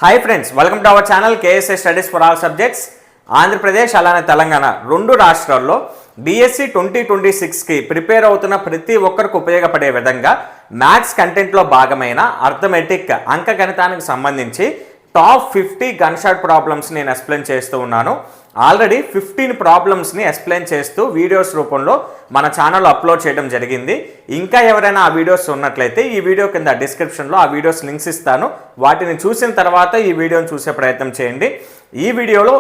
Hi friends, welcome to our channel KSA studies for all subjects. Andhra Pradesh అలానే తెలంగాణ రెండు రాష్ట్రాల్లో DSC 2026కి prepare అవుతున్న ప్రతి ఒక్కరికి ఉపయోగపడే విధంగా మ్యాథ్స్ కంటెంట్లో భాగమైన అర్థమెటిక్ అంకగణితానికి సంబంధించి టాప్ 50 గన్ షాట్ ప్రాబ్లమ్స్ నేను ఎక్స్ప్లెయిన్ చేస్తూ ఉన్నాను. ఆల్రెడీ 15 ప్రాబ్లమ్స్ని ఎక్స్ప్లెయిన్ చేస్తూ వీడియోస్ రూపంలో మన ఛానల్లో అప్లోడ్ చేయడం జరిగింది. ఇంకా ఎవరైనా ఆ వీడియోస్ ఉన్నట్లయితే ఈ వీడియో కింద డిస్క్రిప్షన్లో ఆ వీడియోస్ లింక్స్ ఇస్తాను. వాటిని చూసిన తర్వాత ఈ వీడియోని చూసే ప్రయత్నం చేయండి. ఈ వీడియోలో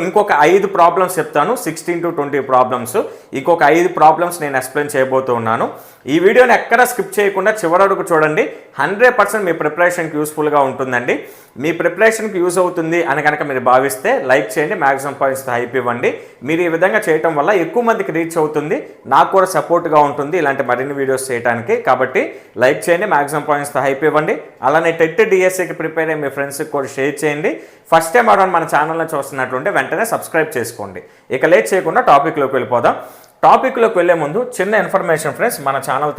ఇంకొక 5 ప్రాబ్లమ్స్ చెప్తాను. 16 to 20 ప్రాబ్లమ్స్, ఇంకొక 5 ప్రాబ్లమ్స్ నేను ఎక్స్ప్లెయిన్ చేయబోతూ ఉన్నాను. ఈ వీడియోని ఎక్కడ స్కిప్ చేయకుండా చివరి వరకు చూడండి. 100% మీ ప్రిపరేషన్కి యూస్ఫుల్గా ఉంటుందండి. మీ ప్రిపరేషన్కి యూజ్ అవుతుంది అని కనుక మీరు భావిస్తే లైక్ చేయండి, మ్యాక్సిమం పాయింట్స్ హైప్ ఇవ్వండి. మీరు ఈ విధంగా చేయడం వల్ల ఎక్కువ మందికి రీచ్ అవుతుంది, నాకు కూడా సపోర్ట్గా ఉంటుంది ఇలాంటి మరిన్ని వీడియోస్ చేయడానికి. కాబట్టి లైక్ చేయండి, మ్యాక్సిమం పాయింట్స్ హైప్ ఇవ్వండి. అలానే టెట్ డిఎస్సికి ప్రిపేర్ అయ్యి మీ ఫ్రెండ్స్కి కూడా షేర్ చేయండి. ఫస్ట్ టైం ఎవరైనా మన ఛానల్ని చూస్తున్నట్లుంటే వెంటనే సబ్స్క్రైబ్ చేసుకోండి. ఇక లేట్ చేయకుండా టాపిక్లోకి వెళ్ళిపోదాం. టాపిక్లోకి వెళ్ళే ముందు చిన్న ఇన్ఫర్మేషన్ ఫ్రెండ్స్, మన ఛానల్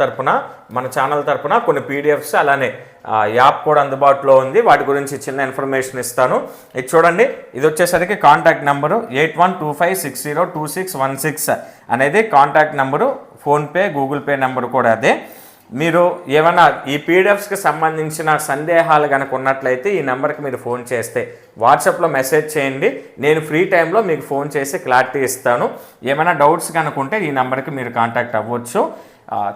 తరపున కొన్ని పీడిఎఫ్స్ అలానే యాప్ కూడా అందుబాటులో ఉంది. వాటి గురించి చిన్న ఇన్ఫర్మేషన్ ఇస్తాను. ఇది చూడండి, ఇది వచ్చేసరికి కాంటాక్ట్ నెంబరు 8125602616 అనేది contact number. PhonePe, Google pay number కూడా అదే. మీరు ఏమైనా ఈ పీడిఎఫ్స్కి సంబంధించిన సందేహాలు కనుక ఉన్నట్లయితే ఈ నెంబర్కి మీరు ఫోన్ చేస్తే వాట్సాప్లో మెసేజ్ చేయండి. నేను ఫ్రీ టైంలో మీకు ఫోన్ చేసి క్లారిటీ ఇస్తాను. ఏమైనా డౌట్స్ కనుక ఉంటే ఈ నెంబర్కి మీరు కాంటాక్ట్ అవ్వచ్చు.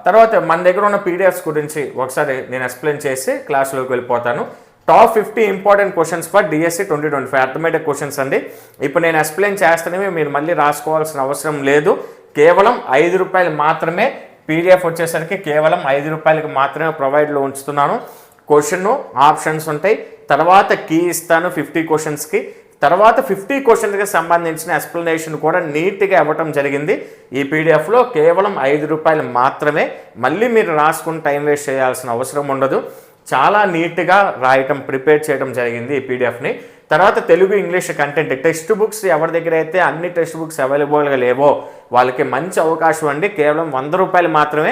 తర్వాత మన దగ్గర ఉన్న పీడిఎఫ్స్ గురించి ఒకసారి నేను ఎక్స్ప్లెయిన్ చేసి క్లాస్లోకి వెళ్ళిపోతాను. Top 50 important questions for DSC 2025 arithmetic questions అండి. ఇప్పుడు నేను ఎక్స్ప్లెయిన్ చేస్తేనే మీరు మళ్ళీ రాసుకోవాల్సిన అవసరం లేదు. కేవలం 5 రూపాయలు మాత్రమే. పీడిఎఫ్ వచ్చేసరికి కేవలం 5 రూపాయలకి మాత్రమే ప్రొవైడ్లో ఉంచుతున్నాను. క్వశ్చన్ ఆప్షన్స్ ఉంటాయి, తర్వాత కీ ఇస్తాను 50 క్వశ్చన్స్కి. తర్వాత 50 క్వశ్చన్స్కి సంబంధించిన ఎక్స్ప్లెనేషన్ కూడా నీట్గా ఇవ్వటం జరిగింది ఈ పీడిఎఫ్లో. కేవలం 5 రూపాయలు మాత్రమే. మళ్ళీ మీరు రాసుకుని టైం వేస్ట్ చేయాల్సిన అవసరం ఉండదు. చాలా నీట్గా ప్రిపేర్ చేయడం జరిగింది ఈ పీడిఎఫ్ని. తర్వాత Telugu, English content text books ఎవరి దగ్గర అయితే అన్ని టెక్స్ట్ బుక్స్ అవైలబుల్గా లేవో వాళ్ళకి మంచి అవకాశం అండి. కేవలం 100 రూపాయలు మాత్రమే.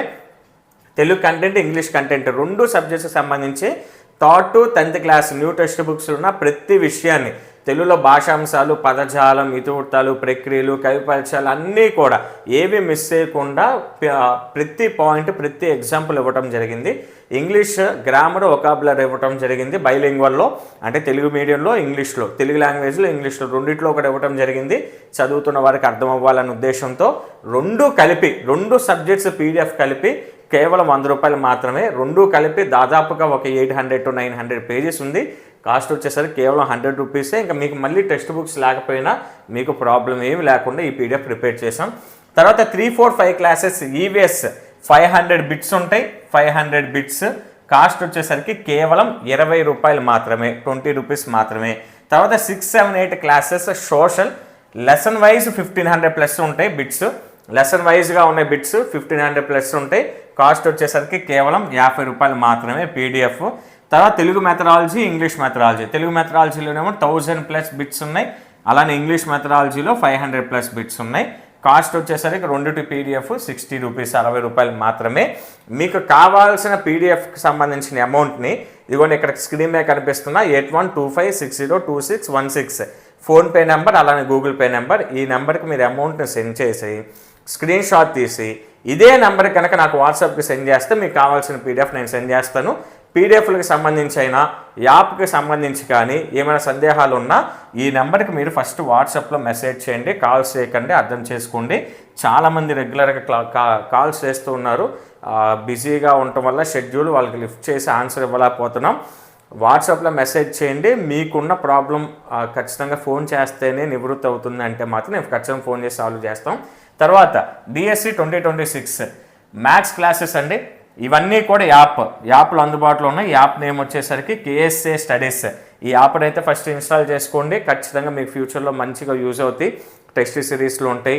తెలుగు కంటెంట్, ఇంగ్లీష్ కంటెంట్ రెండు సబ్జెక్ట్స్కి సంబంధించి 3rd to 10th class new text books ఉన్న ప్రతి విషయాన్ని తెలుగులో భాషాంశాలు, పదజాలం, ఇతివృత్తాలు, ప్రక్రియలు, కవి పరిచయాలు అన్నీ కూడా ఏవి మిస్ చేయకుండా ప్రతి పాయింట్, ప్రతి ఎగ్జాంపుల్ ఇవ్వటం జరిగింది. ఇంగ్లీష్ గ్రామర్, వొకాబులరీ ఇవ్వటం జరిగింది బైలింగ్వల్లో, అంటే తెలుగు మీడియంలో, ఇంగ్లీష్లో, తెలుగు లాంగ్వేజ్లో, ఇంగ్లీష్లో రెండిట్లో కూడా ఇవ్వటం జరిగింది. చదువుతున్న వారికి అర్థం అవ్వాలనే ఉద్దేశంతో రెండు సబ్జెక్ట్స్ పీడిఎఫ్ కలిపి కేవలం 100 రూపాయలు మాత్రమే. రెండు కలిపి దాదాపుగా ఒక 800 to 900 పేజెస్ ఉంది. కాస్ట్ వచ్చేసరికి కేవలం 100 రూపీసే. ఇంకా మీకు మళ్ళీ టెక్స్ట్ బుక్స్ లేకపోయినా మీకు ప్రాబ్లం ఏమి లేకుండా ఈ పీడిఎఫ్ ప్రిపేర్ చేసాం. తర్వాత 3, 4, 5 క్లాసెస్ ఈవీఎస్ 500 బిట్స్ ఉంటాయి. 500 బిట్స్ కాస్ట్ వచ్చేసరికి కేవలం 20 రూపాయలు మాత్రమే, 20 రూపీస్ మాత్రమే. తర్వాత 6, 7, 8 classes social lesson wise 1500 plus ఉంటాయి బిట్స్. లెసన్ వైజ్గా ఉన్న బిట్స్ 1500 ప్లస్ ఉంటాయి. కాస్ట్ వచ్చేసరికి కేవలం 50 రూపాయలు మాత్రమే పీడిఎఫ్. తర్వాత Telugu methodology, English methodology. Telugu మెథడాలజీలోనేమో 1000 ప్లస్ బిట్స్ ఉన్నాయి. అలానే ఇంగ్లీష్ మెథడాలజీలో 500 ప్లస్ బిట్స్ ఉన్నాయి. కాస్ట్ వచ్చేసరికి రెండుటి పీడిఎఫ్ 60 రూపీస్, 60 రూపాయలు మాత్రమే. మీకు కావాల్సిన పీడిఎఫ్కి సంబంధించిన అమౌంట్ని ఇదిగోండి ఇక్కడ స్క్రీన్ మీద కనిపిస్తున్న 8125602616 ఫోన్పే నెంబర్ అలానే గూగుల్ పే నెంబర్, ఈ నెంబర్కి మీరు అమౌంట్ని సెండ్ చేసి స్క్రీన్ షాట్ తీసి ఇదే నెంబర్కి కనుక నాకు వాట్సాప్కి సెండ్ చేస్తే మీకు కావాల్సిన పీడిఎఫ్ నేను సెండ్ చేస్తాను. పీడిఎఫ్లకు సంబంధించి అయినా యాప్కి సంబంధించి కానీ ఏమైనా సందేహాలు ఉన్నా ఈ నెంబర్కి మీరు ఫస్ట్ వాట్సాప్లో మెసేజ్ చేయండి, కాల్స్ చేయకండి. అర్థం చేసుకోండి, చాలామంది రెగ్యులర్గా కాల్స్ చేస్తూ ఉన్నారు. బిజీగా ఉండటం వల్ల షెడ్యూల్ వాళ్ళకి లిఫ్ట్ చేసి ఆన్సర్ ఇవ్వలేకపోతున్నాం. వాట్సాప్లో మెసేజ్ చేయండి. మీకున్న ప్రాబ్లం ఖచ్చితంగా ఫోన్ చేస్తేనే నివృత్తి అవుతుంది అంటే మాత్రం నేను ఖచ్చితంగా ఫోన్ చేసి సాల్వ్ చేస్తాం. తర్వాత డిఎస్సి 2026 మ్యాథ్స్ క్లాసెస్ అండి. ఇవన్నీ కూడా యాప్లు అందుబాటులో ఉన్నాయి. యాప్ నేమ్ వచ్చేసరికి కేఎస్ఏ స్టడీస్. ఈ యాప్ని అయితే ఫస్ట్ ఇన్స్టాల్ చేసుకోండి. ఖచ్చితంగా మీకు ఫ్యూచర్లో మంచిగా యూజ్ అవుతాయి. టెస్ట్ సిరీస్లు ఉంటాయి,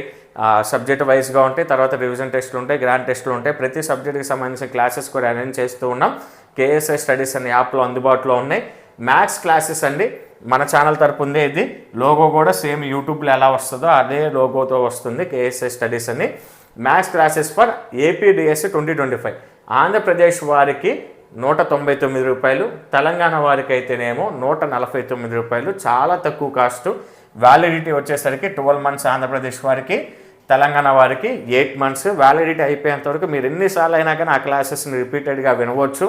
సబ్జెక్ట్ వైజ్గా ఉంటాయి, తర్వాత రివిజన్ టెస్టులు ఉంటాయి, గ్రాండ్ టెస్టులు ఉంటాయి. ప్రతి సబ్జెక్ట్కి సంబంధించిన క్లాసెస్ కూడా అరేంజ్ చేస్తూ ఉన్నాం. కేఎస్ఏ స్టడీస్ అనే యాప్లో అందుబాటులో ఉన్నాయి. మ్యాథ్స్ క్లాసెస్ అండి, మన ఛానల్ తరపుందే. ఇది లోగో కూడా సేమ్ యూట్యూబ్లో ఎలా వస్తుందో అదే లోగోతో వస్తుంది, కేఎస్ఏ స్టడీస్ అని. Maths classes for AP DSC 2025 Andhra Pradesh వారికి రూపాయలు, తెలంగాణ వారికి అయితేనేమో రూపాయలు. చాలా తక్కువ కాస్ట్. వ్యాలిడిటీ వచ్చేసరికి 12 మంత్స్ ఆంధ్రప్రదేశ్ వారికి, తెలంగాణ వారికి 8 మంత్స్. వ్యాలిడిటీ అయిపోయేంత వరకు మీరు ఎన్నిసార్లు అయినా కానీ ఆ క్లాసెస్ని రిపీటెడ్గా వినవచ్చు.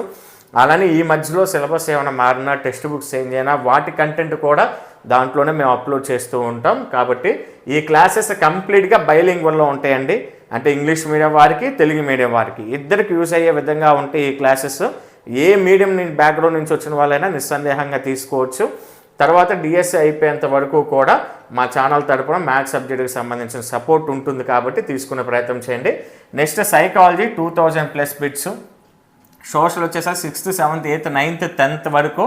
అలానే ఈ మధ్యలో సిలబస్ ఏమైనా మారినా, టెక్స్ట్ బుక్స్ చేంజ్ అయినా వాటి కంటెంట్ కూడా దాంట్లోనే మేము అప్లోడ్ చేస్తూ ఉంటాం. కాబట్టి ఈ క్లాసెస్ కంప్లీట్గా బైలింగ్వల్లో ఉంటాయండి. అంటే ఇంగ్లీష్ మీడియం వారికి, తెలుగు మీడియం వారికి ఇద్దరికి యూజ్ అయ్యే విధంగా ఉంటాయి ఈ క్లాసెస్. ఏ మీడియం బ్యాక్గ్రౌండ్ నుంచి వచ్చిన వాళ్ళైనా నిస్సందేహంగా తీసుకోవచ్చు. తర్వాత డిఎస్సి అయిపోయేంత వరకు కూడా మా ఛానల్ తరపున మ్యాథ్స్ సబ్జెక్టుకి సంబంధించిన సపోర్ట్ ఉంటుంది కాబట్టి తీసుకునే ప్రయత్నం చేయండి. Next psychology 2000+ bits. సోషల్ వచ్చేసరికి 6th, 7th, 8th, 9th, 10th వరకు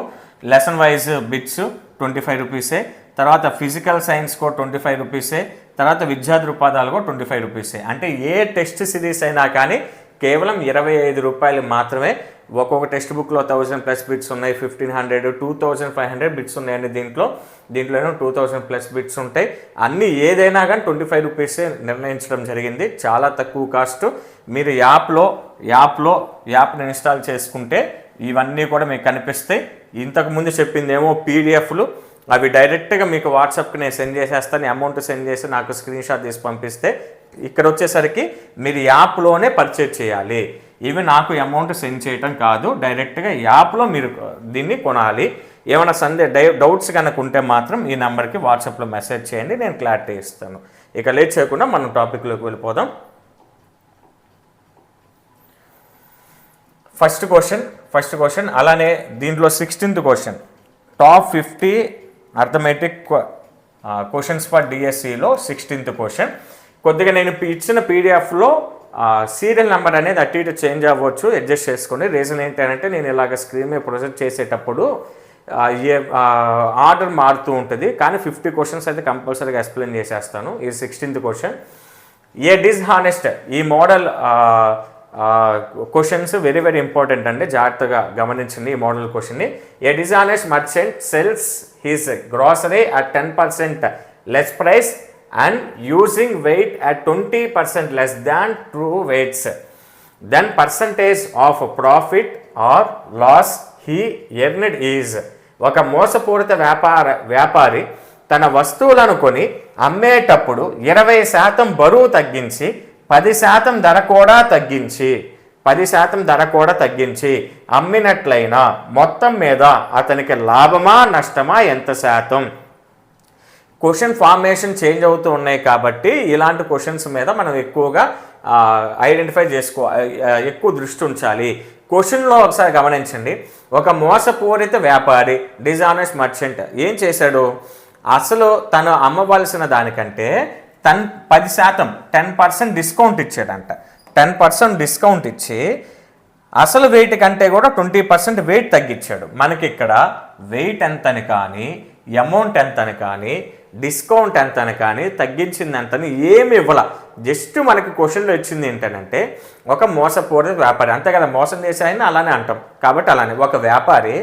లెసన్ వైజ్ బిట్స్ 25 రూపీసే. తర్వాత ఫిజికల్ సైన్స్ కూడా 25 రూపీసే. తర్వాత విద్యా దృక్పథాలు కూడా 25 రూపీసే. అంటే ఏ టెస్ట్ సిరీస్ అయినా కానీ కేవలం 25 రూపాయలు మాత్రమే. ఒక్కొక్క టెక్స్ట్ బుక్లో 1000+ బిట్స్ ఉన్నాయి, 1500, 2500 బిట్స్ ఉన్నాయండి. దీంట్లోనూ 2000+ బిట్స్ ఉంటాయి. అన్నీ ఏదైనా కానీ 25 రూపీసే నిర్ణయించడం జరిగింది. చాలా తక్కువ కాస్ట్. మీరు యాప్ని ఇన్స్టాల్ చేసుకుంటే ఇవన్నీ కూడా మీకు కనిపిస్తాయి. ఇంతకుముందు చెప్పిందేమో పీడిఎఫ్లు, అవి డైరెక్ట్గా మీకు వాట్సాప్కి నేను సెండ్ చేసేస్తాను. అమౌంట్ సెండ్ చేసి నాకు స్క్రీన్ షాట్ తీసి పంపిస్తే ఇక్కడ వచ్చేసరికి మీరు యాప్లోనే పర్చేజ్ చేయాలి. ఇవి నాకు అమౌంట్ సెండ్ చేయటం కాదు, డైరెక్ట్గా యాప్లో మీరు దీన్ని కొనాలి. ఏమైనా డౌట్స్ కనుక ఉంటే మాత్రం ఈ నెంబర్కి వాట్సాప్లో మెసేజ్ చేయండి, నేను క్లారిటీ ఇస్తాను. ఇక లేట్ చేయకుండా మనం టాపిక్లోకి వెళ్ళిపోదాం. ఫస్ట్ క్వశ్చన్ అలానే దీంట్లో 16th question, top 50 arithmetic questions for డిఎస్సిలో 16th క్వశ్చన్. కొద్దిగా నేను ఇచ్చిన పీడిఎఫ్లో సీరియల్ నెంబర్ అనేది అటు ఇటు చేంజ్ అవ్వచ్చు, అడ్జస్ట్ చేసుకోండి. రీజన్ ఏంటంటే నేను ఇలాగ స్క్రీన్ మీద ప్రొజెక్ట్ చేసేటప్పుడు ఆర్డర్ మారుతూ ఉంటుంది. కానీ 50 క్వశ్చన్స్ అయితే కంపల్సరీగా ఎక్స్ప్లెయిన్ చేసేస్తాను. ఇది 16th క్వశ్చన్. ఏ డిస్హానెస్ట్, ఈ model questions very very important అండి, జాగ్రత్తగా గమనించండి ఈ మోడల్ క్వశ్చన్ని. A dishonest merchant sells his grocery at 10% less price and using weight at 20% less than true weights, then percentage of profit or loss he earned is. ఒక మోసపూరిత వ్యాపారి తన వస్తువులను కొని అమ్మేటప్పుడు 20% బరువు తగ్గించి 10% ధర కూడా తగ్గించి అమ్మినట్లయినా మొత్తం మీద అతనికి లాభమా నష్టమా ఎంత శాతం? క్వశ్చన్ ఫార్మేషన్ చేంజ్ అవుతూ ఉన్నాయి కాబట్టి ఇలాంటి క్వశ్చన్స్ మీద మనం ఎక్కువగా ఐడెంటిఫై ఎక్కువ దృష్టి ఉంచాలి. క్వశ్చన్లో ఒకసారి గమనించండి. ఒక మోసపూరిత వ్యాపారి, డిజానెస్ట్ మర్చెంట్ ఏం చేశాడు? అసలు తను అమ్మవలసిన దానికంటే 10% డిస్కౌంట్ ఇచ్చాడంట. 10% డిస్కౌంట్ ఇచ్చి అసలు వెయిట్ కంటే కూడా 20% వెయిట్ తగ్గించాడు. మనకి ఇక్కడ వెయిట్ ఎంతని కానీ, అమౌంట్ ఎంతని కానీ, డిస్కౌంట్ ఎంతని కానీ, తగ్గించింది ఎంతని ఏమి ఇవ్వాల. జస్ట్ మనకి క్వశ్చన్లో ఇచ్చింది ఏంటంటే ఒక మోసపూరిత వ్యాపారి, అంతే కదా, మోసం చేశాయని అలానే అంటాం. కాబట్టి అలానే ఒక వ్యాపారి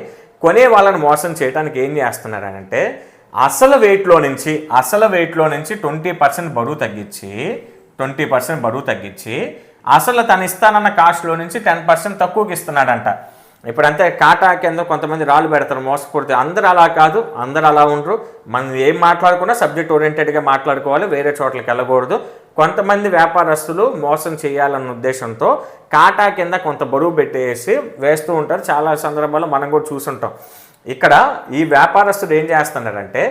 కొనే వాళ్ళని మోసం చేయడానికి ఏం చేస్తున్నారనంటే అసలు వెయిట్లో నుంచి 20% బరువు తగ్గించి అసలు తను ఇస్తానన్న కాస్ట్లో నుంచి 10% తక్కువకి ఇస్తున్నాడంట. ఇప్పుడంతే కాటా కింద కొంతమంది రాళ్ళు పెడతారు మోసపూరిత. అందరూ అలా కాదు, అందరూ అలా ఉండరు. మనం ఏం మాట్లాడుకున్నా సబ్జెక్ట్ ఓరియంటెడ్గా మాట్లాడుకోవాలి, వేరే చోట్లకి వెళ్ళకూడదు. కొంతమంది వ్యాపారస్తులు మోసం చేయాలన్న ఉద్దేశంతో కాటా కింద కొంత బరువు పెట్టేసి వేస్తూ ఉంటారు. చాలా సందర్భాల్లో మనం కూడా చూసుంటాం. ఇక్కడ ఈ వ్యాపారస్తుడు ఏం చేస్తున్నాడంటే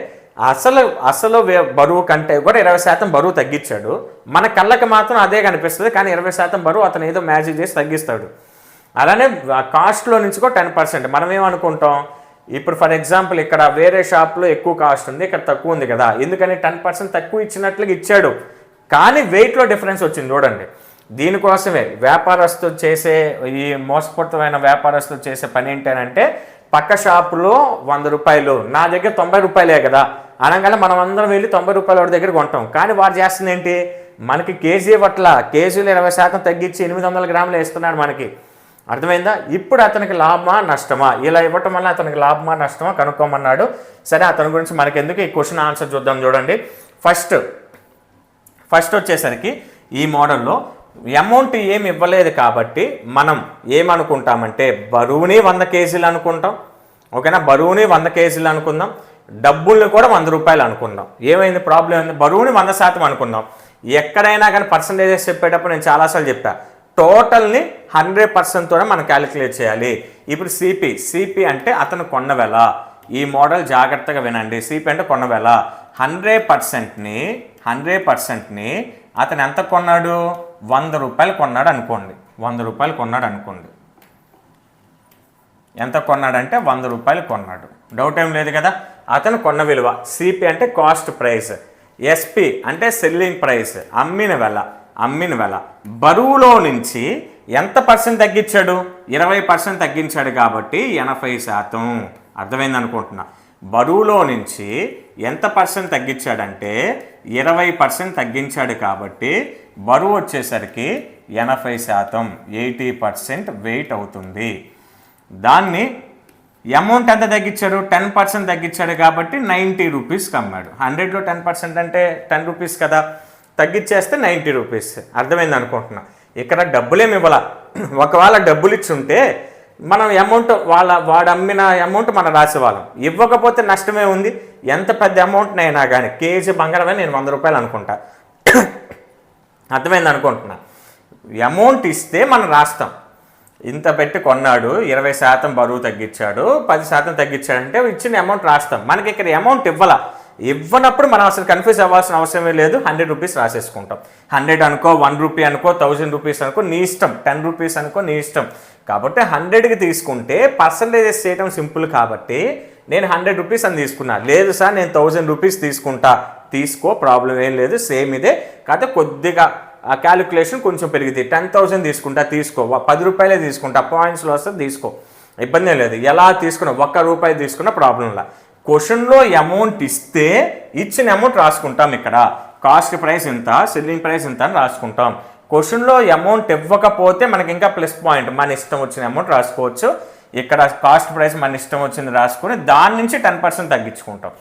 అసలు బరువు కంటే కూడా 20% బరువు తగ్గించాడు. మన కళ్ళకి మాత్రం అదే కనిపిస్తుంది, కానీ 20% బరువు అతను ఏదో మ్యాజిక్ చేసి తగ్గిస్తాడు. అలానే కాస్ట్లో నుంచి కూడా 10%. మనం ఏమనుకుంటాం, ఇప్పుడు ఫర్ ఎగ్జాంపుల్ ఇక్కడ వేరే షాప్లో ఎక్కువ కాస్ట్ ఉంది, ఇక్కడ తక్కువ ఉంది కదా, ఎందుకని 10% తక్కువ ఇచ్చినట్లుగా ఇచ్చాడు, కానీ వెయిట్లో డిఫరెన్స్ వచ్చింది. చూడండి, దీనికోసమే వ్యాపారస్తులు చేసే ఈ మోసపూరితమైన వ్యాపారస్తులు చేసే పని ఏంటంటే పక్క షాపులో 100 రూపాయలు, నా దగ్గర 90 రూపాయలే కదా అనగానే మనం అందరం వెళ్ళి 90 రూపాయల వాడి దగ్గర కొంటాం. కానీ వాడు చేస్తుంది ఏంటి, మనకి కేజీ పట్ల కేజీలు 20% తగ్గించి 800 గ్రాములు వేస్తున్నాడు మనకి. అర్థమైందా? ఇప్పుడు అతనికి లాభమా నష్టమా, ఇలా ఇవ్వటం వల్ల అతనికి లాభమా నష్టమా కనుక్కోమన్నాడు. సరే, అతని గురించి మనకెందుకు, ఈ క్వశ్చన్ ఆన్సర్ చూద్దాం. చూడండి, ఫస్ట్ వచ్చేసరికి ఈ మోడల్లో అమౌంట్ ఏమి ఇవ్వలేదు కాబట్టి మనం ఏమనుకుంటామంటే బరువుని 100 కేజీలు అనుకుంటాం. ఓకేనా, బరువుని 100 కేజీలు అనుకుందాం, డబ్బుల్ని కూడా 100 రూపాయలు అనుకుందాం. ఏమైంది ప్రాబ్లం ఏంది? బరువుని 100% అనుకుందాం. ఎక్కడైనా కానీ పర్సంటేజెస్ చెప్పేటప్పుడు నేను చాలాసార్లు చెప్పా, టోటల్ని 100%తోనే మనం క్యాలిక్యులేట్ చేయాలి. ఇప్పుడు సిపి అంటే అతను కొన్న వెల. ఈ మోడల్ జాగ్రత్తగా వినండి. సిపి అంటే కొన్న వెల. 100%ని అతను ఎంత కొన్నాడు? 100 రూపాయలు కొన్నాడు అనుకోండి. 100 రూపాయలు కొన్నాడు అనుకోండి. ఎంత కొన్నాడంటే 100 రూపాయలు కొన్నాడు. డౌట్ ఏం లేదు కదా. అతను కొన్న విలువ. సిపి అంటే కాస్ట్ ప్రైస్, ఎస్పి అంటే సెల్లింగ్ ప్రైస్, అమ్మిన వెల. బరువులో నుంచి ఎంత పర్సెంట్ తగ్గించాడు? 20% తగ్గించాడు కాబట్టి 80%. అర్థమైంది అనుకుంటున్నా. బరువులో నుంచి ఎంత పర్సెంట్ తగ్గించాడంటే 20% తగ్గించాడు కాబట్టి బరువు వచ్చేసరికి 80%, 80% వెయిట్ అవుతుంది. దాన్ని అమౌంట్ ఎంత తగ్గించాడు? 10% తగ్గించాడు కాబట్టి 90 రూపీస్కి అమ్మాడు. 100లో 10% అంటే 10 రూపీస్ కదా, తగ్గించేస్తే 90 రూపీస్. అర్థమైంది అనుకుంటున్నా. ఇక్కడ డబ్బులేమి ఇవ్వాల. ఒకవేళ డబ్బులు ఇచ్చుంటే మనం అమౌంట్ వాడు అమ్మిన అమౌంట్ మనం రాసేవాళ్ళం. ఇవ్వకపోతే నష్టమే ఉంది. ఎంత పెద్ద అమౌంట్నైనా కానీ, కేజీ బంగారమే నేను 100 రూపాయలు అనుకుంటా. అర్థమైంది అనుకుంటున్నా. అమౌంట్ ఇస్తే మనం రాస్తాం. ఇంత పెట్టి కొన్నాడు, 20% బరువు తగ్గించాడు, 10% తగ్గించాడంటే ఇచ్చిన అమౌంట్ రాస్తాం. మనకి ఇక్కడ అమౌంట్ ఇవ్వనప్పుడు మనం అసలు కన్ఫ్యూజ్ అవ్వాల్సిన అవసరమే లేదు. 100 రూపీస్ రాసేసుకుంటాం. 100 అనుకో, 1 రూపీ అనుకో, 1000 రూపీస్ అనుకో, నీ ఇష్టం. 10 రూపీస్ అనుకో, నీ ఇష్టం. కాబట్టి 100కి తీసుకుంటే పర్సంటేజెస్ చేయడం సింపుల్ కాబట్టి నేను 100 రూపీస్ అని తీసుకున్నా. లేదు సార్ నేను 1000 రూపీస్ తీసుకుంటా, తీసుకో, ప్రాబ్లం ఏం లేదు, సేమ్ ఇదే. కాకపోతే కొద్దిగా ఆ క్యాలిక్యులేషన్ కొంచెం పెరిగింది. 10,000 తీసుకుంటా, తీసుకో. 10 రూపాయలే తీసుకుంటా, పాయింట్స్లో వస్తే తీసుకో, ఇబ్బంది లేదు. ఎలా తీసుకున్నా, 1 రూపాయి తీసుకున్న ప్రాబ్లంలా. క్వశ్చన్లో అమౌంట్ ఇస్తే ఇచ్చిన అమౌంట్ రాసుకుంటాం. ఇక్కడ కాస్ట్ ప్రైస్ ఇంత, సెల్లింగ్ ప్రైస్ ఇంత అని రాసుకుంటాం. క్వశ్చన్లో అమౌంట్ ఇవ్వకపోతే మనకి ఇంకా ప్లస్ పాయింట్, మన ఇష్టం వచ్చిన అమౌంట్ రాసుకోవచ్చు. ఇక్కడ కాస్ట్ ప్రైస్ మన ఇష్టం వచ్చింది రాసుకొని దాని నుంచి 10% తగ్గించుకుంటాం.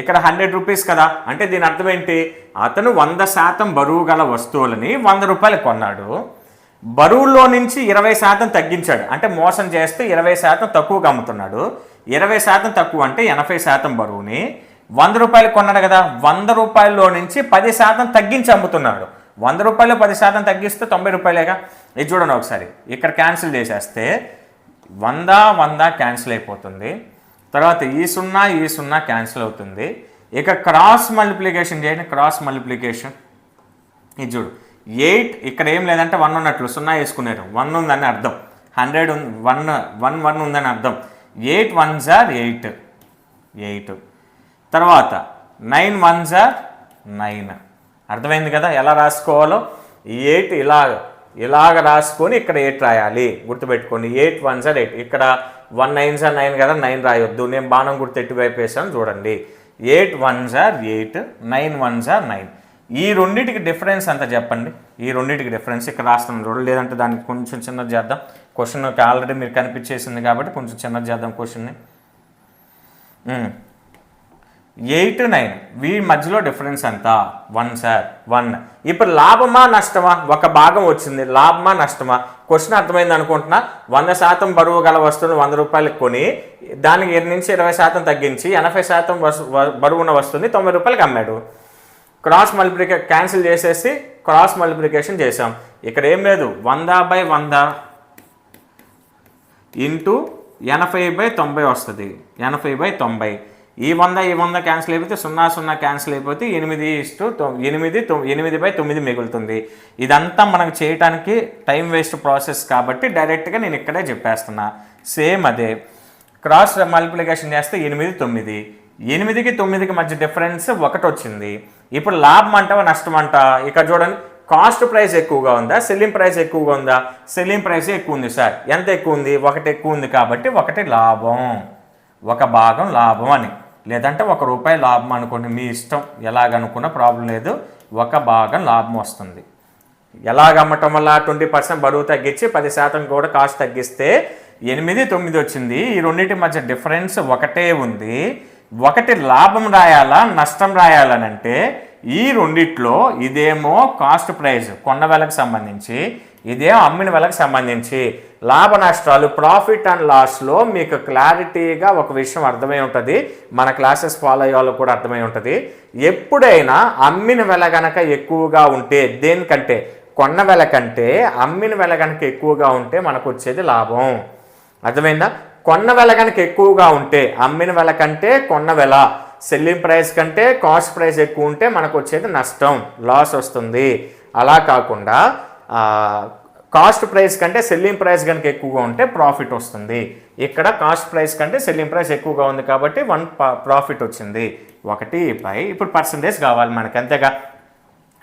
ఇక్కడ 100 రూపీస్ కదా, అంటే దీని అర్థం ఏంటి? అతను 100% బరువు గల వస్తువులని 100 రూపాయలు కొన్నాడు. బరువులో నుంచి 20% తగ్గించాడు, అంటే మోసం చేస్తే 20% తక్కువగా అమ్ముతున్నాడు. 20% తక్కువ అంటే 80% బరువుని 100 రూపాయలు కొన్నాడు కదా. 100 రూపాయల్లో నుంచి 10% తగ్గించి అమ్ముతున్నాడు. 100 రూపాయలు 10% తగ్గిస్తే 90 రూపాయలేగా. ఇది చూడండి ఒకసారి. ఇక్కడ క్యాన్సిల్ చేసేస్తే 100 క్యాన్సిల్ అయిపోతుంది. తర్వాత ఈ 0 క్యాన్సిల్ అవుతుంది. ఇక క్రాస్ మల్టిప్లికేషన్ చేయండి. క్రాస్ మల్టిప్లికేషన్ ఇది చూడు. 8 ఇక్కడ ఏం లేదంటే 1 ఉన్నట్లు 0 వేసుకున్నారు. 1 ఉందని అర్థం. 100 1 ఉందని అర్థం. 8 1s are 8. తర్వాత 9 1s are 9. అర్థమైంది కదా ఎలా రాసుకోవాలో. ఈ 8 ఇలాగ రాసుకొని ఇక్కడ 8 రాయాలి. గుర్తుపెట్టుకోండి. 8 1s are 8. ఇక్కడ 1 9s are 9 కదా, 9 రాయొద్దు. నేను బాణం గుర్తు ఎట్టువైపు వేసాను చూడండి. 8 1s are 8, 9 1s are 9. ఈ రెండింటికి డిఫరెన్స్ అంత చెప్పండి. ఈ రెండింటికి డిఫరెన్స్ ఇక్కడ రాస్తాం చూడండి. లేదంటే దానికి కొంచెం చిన్నది చేద్దాం. క్వశ్చన్కి ఆల్రెడీ మీరు కనిపించేసింది కాబట్టి కొంచెం చిన్నది చేద్దాం క్వశ్చన్ని. 8 9 వీటి మధ్యలో డిఫరెన్స్ ఎంత? 1 సార్ 1. ఇప్పుడు లాభమా నష్టమా? ఒక భాగం వచ్చింది. లాభమా నష్టమా? క్వశ్చన్ అర్థమైంది అనుకుంటున్నా. 100% బరువు గల వస్తువును 100 రూపాయలకు కొని దానికి 20% తగ్గించి 80% బరువు ఉన్న వస్తువుని 90 రూపాయలకి అమ్మాడు. క్రాస్ మల్టిప్లికేషన్ క్యాన్సిల్ చేసేసి క్రాస్ మల్టిప్లికేషన్ చేసాం. ఇక్కడ ఏం లేదు. 100/100 ఇంటూ 80/90 వస్తుంది. 80/90. ఈ 100 క్యాన్సిల్ అయిపోతే 0 క్యాన్సిల్ అయిపోతే 8/9 మిగులుతుంది. ఇదంతా మనకు చేయడానికి టైం వేస్ట్ ప్రాసెస్ కాబట్టి డైరెక్ట్గా నేను ఇక్కడే చెప్పేస్తున్నా. సేమ్ అదే క్రాస్ మల్టిప్లికేషన్ చేస్తే 8 9. 8కి 9కి మధ్య డిఫరెన్స్ 1 వచ్చింది. ఇప్పుడు లాభం అంటావా నష్టం అంట? ఇక్కడ చూడండి. కాస్ట్ ప్రైస్ ఎక్కువగా ఉందా, సెల్లింగ్ ప్రైస్ ఎక్కువగా ఉందా? సెల్లింగ్ ప్రైస్ ఎక్కువ ఉంది సార్. ఎంత ఎక్కువ ఉంది? 1 ఎక్కువ ఉంది కాబట్టి 1 లాభం, 1 భాగం లాభం అని. లేదంటే 1 రూపాయి లాభం అనుకోండి, మీ ఇష్టం. ఎలాగనుకున్న ప్రాబ్లం లేదు. 1 భాగం లాభం వస్తుంది. ఎలాగమ్మటం వల్ల 20% బరువు తగ్గించి 10% కూడా కాస్ట్ తగ్గిస్తే 8 9 వచ్చింది. ఈ రెండింటి మధ్య డిఫరెన్స్ 1 ఉంది. 1 లాభం రాయాలా నష్టం రాయాలనంటే ఈ రెండిట్లో ఇదేమో కాస్ట్ ప్రైస్ కొన్న వెలకు సంబంధించి, ఇదేమో అమ్మిన వెలకు సంబంధించి. లాభ నష్టాలు ప్రాఫిట్ అండ్ లాస్లో మీకు క్లారిటీగా ఒక విషయం అర్థమై ఉంటుంది, మన క్లాసెస్ ఫాలో అయ్యే వాళ్ళకు కూడా అర్థమై ఉంటుంది. ఎప్పుడైనా అమ్మిన వెల గనక ఎక్కువగా ఉంటే, దేనికంటే కొన్న వెల కంటే అమ్మిన వెల కనుక ఎక్కువగా ఉంటే మనకు వచ్చేది లాభం. అర్థమైందా? కొన్న వెల కనుక ఎక్కువగా ఉంటే, అమ్మిన వెల కంటే కొన్న వెల, సెల్లింగ్ ప్రైస్ కంటే కాస్ట్ ప్రైస్ ఎక్కువ ఉంటే మనకు వచ్చేది నష్టం, లాస్ వస్తుంది. అలా కాకుండా కాస్ట్ ప్రైస్ కంటే సెల్లింగ్ ప్రైస్ కనుక ఎక్కువగా ఉంటే ప్రాఫిట్ వస్తుంది. ఇక్కడ కాస్ట్ ప్రైస్ కంటే సెల్లింగ్ ప్రైస్ ఎక్కువగా ఉంది కాబట్టి 1 ప్రాఫిట్ వచ్చింది. 1/. ఇప్పుడు పర్సంటేజ్ కావాలి మనకి, అంతేగా.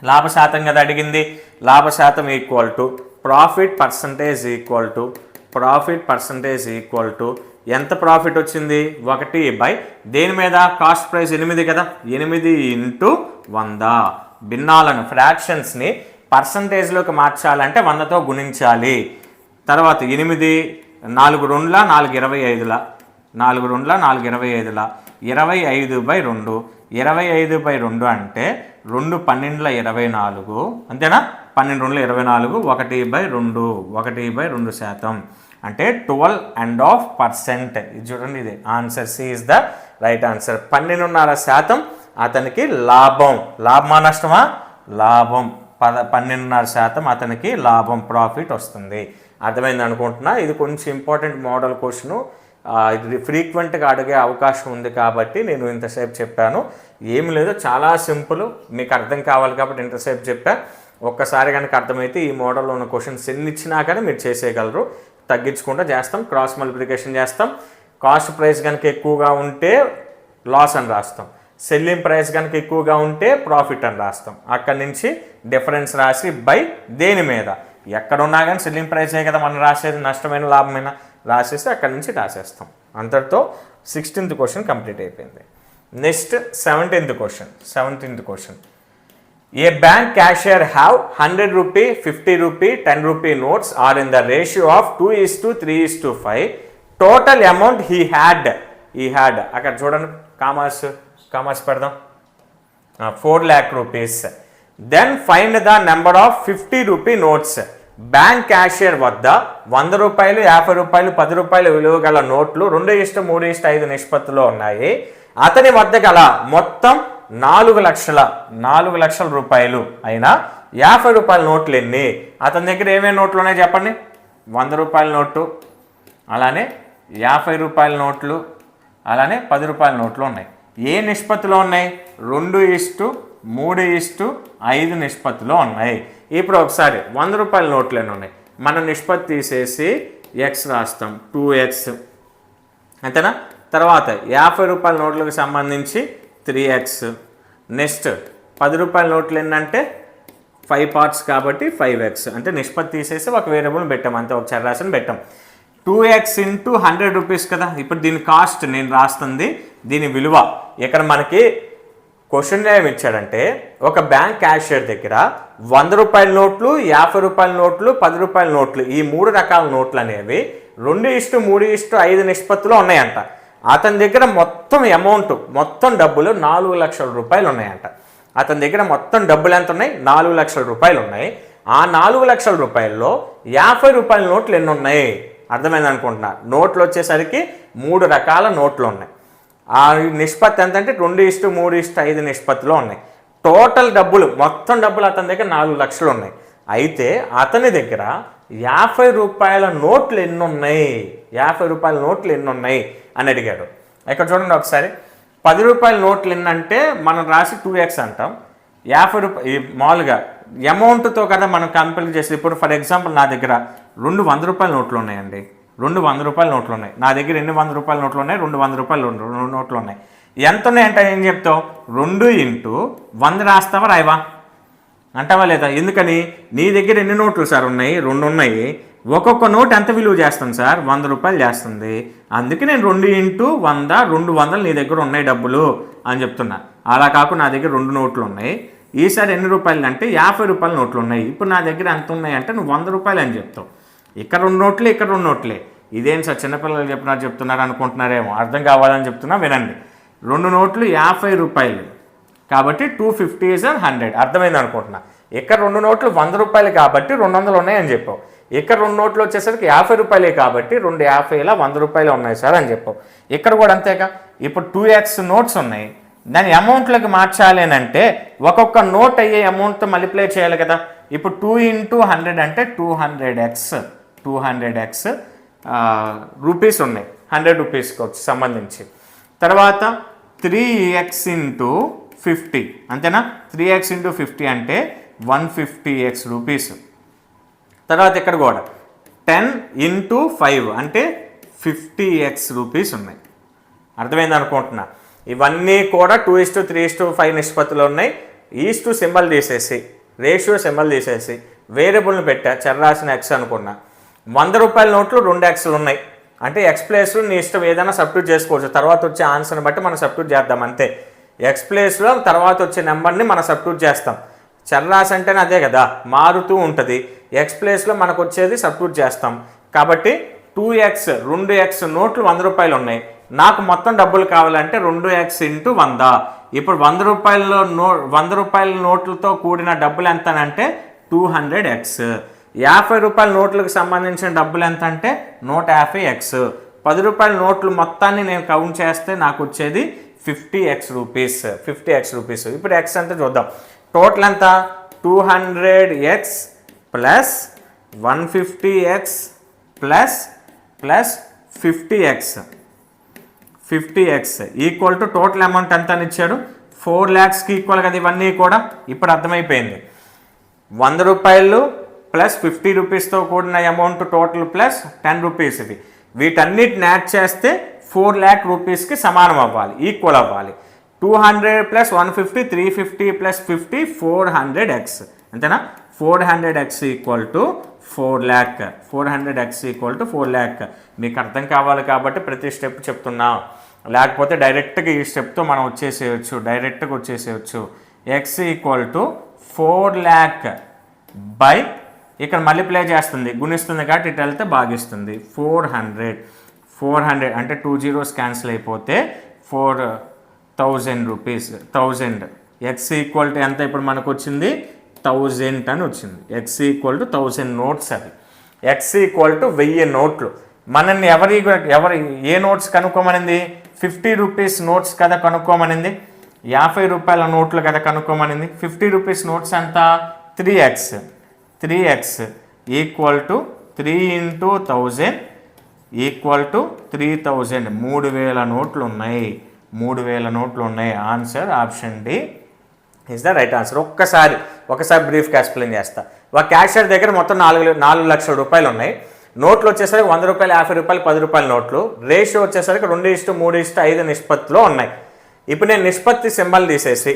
లాభ శాతం కదా అడిగింది. లాభ శాతం equal to profit percentage equal to ఎంత ప్రాఫిట్ వచ్చింది? 1/. దేని మీద? కాస్ట్ ప్రైస్ 8 కదా, 8 × 100. భిన్నాలను ఫ్రాక్షన్స్ని పర్సంటేజ్లోకి మార్చాలంటే 100తో గుణించాలి. తర్వాత 8 4 2 4 25 4 2 4 25 25/2 25/2 అంటే 2 12 24 అంతేనా? 12 2 24 1/2 1/2% అంటే 12.5%. ఇది చూడండి, ఇది answer. C is the right answer. 12.5% అతనికి లాభం. లాభమా నష్టమా? లాభం. 12.5% అతనికి లాభం, ప్రాఫిట్ వస్తుంది. అర్థమైంది అనుకుంటున్నా. ఇది కొంచెం ఇంపార్టెంట్ మోడల్ క్వశ్చను, ఇది ఫ్రీక్వెంట్గా అడిగే అవకాశం ఉంది కాబట్టి నేను ఇంతసేపు చెప్పాను. ఏమి లేదు, చాలా సింపుల్. మీకు అర్థం కావాలి కాబట్టి ఇంతసేపు చెప్పాను. ఒక్కసారి కనుక అర్థమైతే ఈ మోడల్లో ఉన్న క్వశ్చన్స్ ఎన్ని ఇచ్చినా కానీ మీరు చేసేయగలరు. తగ్గించుకుంటూ చేస్తాం, క్రాస్ మల్టిప్లికేషన్ చేస్తాం. కాస్ట్ ప్రైస్ కనుక ఎక్కువగా ఉంటే లాస్ అని రాస్తాం, సెల్లింగ్ ప్రైస్ కనుక ఎక్కువగా ఉంటే ప్రాఫిట్ అని రాస్తాం. అక్కడి నుంచి డిఫరెన్స్ రాసి బై దేని మీద, ఎక్కడున్నా కానీ సెల్లింగ్ ప్రైసే కదా మనం రాసేది, నష్టమైన లాభమైన రాసేసి అక్కడి నుంచి రాసేస్తాం. అంతటితో 16th క్వశ్చన్ కంప్లీట్ అయిపోయింది. Next 17th question. A bank cashier have 100 rupee, 50 rupee, 10 rupee notes are in the ratio of 2:3:5. Total amount he had అక్కడ చూడండి, కామర్స్ పెడదాం, 4 lakh rupees. Then find the number of 50 rupee notes. Bank cashier వద్ద 100 రూపాయలు, 50 రూపాయలు, 10 రూపాయలు విలువ గల నోట్లు 2:3:5 నిష్పత్తిలో ఉన్నాయి. అతని వద్ద గల మొత్తం 4 లక్షల రూపాయలు అయినా 50 రూపాయల నోట్లు ఎన్ని? అతని దగ్గర ఏమేమి నోట్లు ఉన్నాయి చెప్పండి. 100 రూపాయల నోటు, అలానే 50 రూపాయల నోట్లు, అలానే 10 రూపాయల నోట్లు ఉన్నాయి. ఏ నిష్పత్తిలో ఉన్నాయి? 2:3:5 నిష్పత్తిలో ఉన్నాయి. ఇప్పుడు ఒకసారి 100 రూపాయల నోట్లు ఎన్ని ఉన్నాయి? మనం నిష్పత్తి తీసేసి ఎక్స్ రాస్తాం, 2x అంతేనా. తర్వాత 50 రూపాయల నోట్లకు సంబంధించి 3x. నెక్స్ట్ 10 రూపాయల నోట్లు ఏంటంటే 5 పార్ట్స్ కాబట్టి 5x. అంటే నిష్పత్తి తీసేసి ఒక వేరియబుల్ని పెట్టాం, అంతే, ఒక చర్రాశిని పెట్టాం. 2x × 100 రూపీస్ కదా. ఇప్పుడు దీని కాస్ట్ నేను రాస్తుంది, దీని విలువ. ఇక్కడ మనకి క్వశ్చన్ ఏమి ఇచ్చాడంటే, ఒక బ్యాంక్ క్యాషియర్ దగ్గర 100 రూపాయల నోట్లు, 50 రూపాయల నోట్లు, 10 రూపాయల నోట్లు, ఈ 3 రకాల నోట్లు అనేవి 2:3:5 నిష్పత్తిలో ఉన్నాయంట. అతని దగ్గర మొత్తం అమౌంట్, మొత్తం డబ్బులు 4 లక్షల రూపాయలు ఉన్నాయంట. అతని దగ్గర మొత్తం డబ్బులు ఎంత ఉన్నాయి? 4 లక్షల రూపాయలు ఉన్నాయి. ఆ 4 లక్షల రూపాయల్లో 50 రూపాయల నోట్లు ఎన్ని ఉన్నాయి? అర్థమైంది అనుకుంటున్నా. నోట్లు వచ్చేసరికి 3 రకాల నోట్లు ఉన్నాయి. ఆ నిష్పత్తి ఎంతంటే 2:3:5 నిష్పత్తిలో ఉన్నాయి. టోటల్ డబ్బులు, మొత్తం డబ్బులు అతని దగ్గర 4 లక్షలు ఉన్నాయి. అయితే అతని దగ్గర 50 రూపాయల నోట్లు ఎన్ని ఉన్నాయి? 50 రూపాయల నోట్లు ఎన్ని ఉన్నాయి అని అడిగాడు. ఇక్కడ చూడండి ఒకసారి. 10 రూపాయల నోట్లు ఎన్నంటే మనం రాసి 2x అంటాం. 50 రూపాయలు మామూలుగా అమౌంట్తో కదా మనం కంపేర్ చేసి. ఇప్పుడు ఫర్ ఎగ్జాంపుల్ నా దగ్గర 2 100 రూపాయల నోట్లు ఉన్నాయండి. 2 100 రూపాయల నోట్లు ఉన్నాయి. నా దగ్గర ఎన్ని 100 రూపాయల నోట్లు ఉన్నాయి? 2 100 రూపాయల నోట్లు ఉన్నాయి. ఎంత ఉన్నాయంటే ఏం చెప్తావు? 2 × 100 రాస్తావా రాయవా అంటావా లేదా? ఎందుకని? నీ దగ్గర ఎన్ని నోట్లు సార్ ఉన్నాయి? 2 ఉన్నాయి. ఒక్కొక్క నోట్ ఎంత విలువ చేస్తుంది సార్? 100 రూపాయలు చేస్తుంది. అందుకే నేను 2 × 100 200 నీ దగ్గర ఉన్నాయి డబ్బులు అని చెప్తున్నా. అలా కాకుండా నా దగ్గర 2 నోట్లు ఉన్నాయి. ఈసారి ఎన్ని రూపాయలు అంటే 50 రూపాయల నోట్లు ఉన్నాయి. ఇప్పుడు నా దగ్గర ఎంత ఉన్నాయి అంటే నువ్వు 100 రూపాయలు అని చెప్తావు. ఇక్కడ 2 నోట్లే, ఇక్కడ 2 నోట్లే. ఇదేం సార్ చిన్నపిల్లలు చెప్తున్నారు అనుకుంటున్నారేమో, అర్థం కావాలని చెప్తున్నా, వినండి. 2 నోట్లు 50 రూపాయలు, కాబట్టి 250 ఈజ్ 100. అర్థమైంది అనుకుంటున్నా. ఇక్కడ 2 నోట్లు 100 రూపాయలు కాబట్టి 200 ఉన్నాయని చెప్పావు. ఇక్కడ 2 నోట్లు వచ్చేసరికి 50 రూపాయలే కాబట్టి 2 50ల 100 రూపాయలు ఉన్నాయి సార్ అని చెప్పావు. ఇక్కడ కూడా అంతేగా. ఇప్పుడు 2x నోట్స్ ఉన్నాయి, దాని అమౌంట్లోకి మార్చాలి అని అంటే ఒక్కొక్క నోట్ అయ్యే అమౌంట్తో మల్టిప్లై చేయాలి కదా. ఇప్పుడు 2 × 100 అంటే 200x రూపీస్ ఉన్నాయి 100 రూపీస్కి సంబంధించి. తర్వాత 3x × 50 అంతేనా. 3x × 50 అంటే 150x రూపీస్. తర్వాత ఇక్కడ కూడా 10 × 5 అంటే 50x రూపీస్ ఉన్నాయి. అర్థమైంది అనుకుంటున్నా. ఇవన్నీ కూడా 2:3:5 నిష్పత్తిలో ఉన్నాయి. ఈస్టు సింబల్ తీసేసి రేషియో సింబల్ తీసేసి వేరియబుల్ని పెట్టా, చర్రాసిన ఎక్స్ అనుకున్నా. 100 రూపాయల నోట్లు 2 ఎక్స్లు ఉన్నాయి అంటే ఎక్స్ ప్లేస్లో నీ ఇష్టం ఏదైనా సబ్స్టిట్యూట్ చేసుకోవచ్చు. తర్వాత వచ్చే ఆన్సర్ని బట్టి మనం సబ్స్టిట్యూట్ చేద్దాం అంతే. ఎక్స్ ప్లేస్లో తర్వాత వచ్చే నెంబర్ని మనం సబ్స్టిట్యూట్ చేస్తాం. చర్రాశి అంటేనే అదే కదా, మారుతూ ఉంటుంది. ఎక్స్ ప్లేస్లో మనకు వచ్చేది సబ్స్టిట్యూట్ చేస్తాం. కాబట్టి 2x 2x నోట్లు 100 రూపాయలు ఉన్నాయి. నాకు మొత్తం డబ్బులు కావాలంటే 2x × 100. ఇప్పుడు 100 రూపాయల నోట్లతో కూడిన డబ్బులు ఎంత అంటే 200x. 50 రూపాయల నోట్లకు సంబంధించిన డబ్బులు ఎంత అంటే 150x. 10 రూపాయల నోట్లు మొత్తాన్ని నేను కౌంట్ చేస్తే నాకు వచ్చేది 50x రూపీస్. 50x rupees. ఇప్పుడు ఎక్స్ ఎంత చూద్దాం. టోటల్ ఎంత 200x plus 150x plus 50x equal to total amount ఎంత అని ఇచ్చాడు 4 lakhsకి ఈక్వల్ కదా ఇవన్నీ కూడా. ఇప్పుడు అర్థమైపోయింది. 100 రూపాయలు ప్లస్ 50 రూపీస్తో కూడిన అమౌంట్ టోటల్ ప్లస్ 10 రూపీస్. ఇవి వీటన్నిటిని యాడ్ చేస్తే 4 lakh రూపీస్కి సమానం అవ్వాలి, ఈక్వల్ అవ్వాలి. 200 ప్లస్ 150 350 ప్లస్ 50 400x అంతేనా. 400x equal to 4 lakh. 400x equal to 4 lakh. మీకు అర్థం కావాలి కాబట్టి ప్రతి స్టెప్ చెప్తున్నా, లేకపోతే డైరెక్ట్గా ఈ స్టెప్తో మనం వచ్చేసేయచ్చు. X equal to 4 lakh by ఇక్కడ మల్టిప్లై చేస్తుంది, గుణిస్తుంది కాబట్టి ఇటు వెళ్తే భాగిస్తుంది. 400 అంటే 2 zeros క్యాన్సిల్ అయిపోతే 4000 రూపీస్. 1000 ఎక్స్ ఈక్వల్ టు ఎంత ఇప్పుడు మనకు వచ్చింది 1000 అని వచ్చింది. X equal to 1000 notes. అది ఎక్స్ ఈక్వల్ టు 1000 నోట్లు. మనల్ని ఎవరు ఏ నోట్స్ కనుక్కోమనింది 50 రూపీస్ నోట్స్ కదా కనుక్కోమనింది. 50 రూపాయల నోట్లు కదా కనుక్కోమనింది. 50 రూపీస్ నోట్స్ అంతా 3x equal to 3 × 1000 equal to 3000. 3000 నోట్లు ఉన్నాయి. 3000 నోట్లు ఉన్నాయి. Answer option D is the right answer. ఒకసారి బ్రీఫ్గా ఎక్స్ప్లెయిన్ చేస్తా. ఒక క్యాషియర్ దగ్గర మొత్తం 4 లక్షల రూపాయలు ఉన్నాయి. నోట్లు వచ్చేసరికి 100 రూపాయలు 50 రూపాయలు 10 రూపాయల నోట్లు. రేషియో వచ్చేసరికి 2:3:5 నిష్పత్తిలో ఉన్నాయి. ఇప్పుడు నేను నిష్పత్తి సింబల్ తీసేసి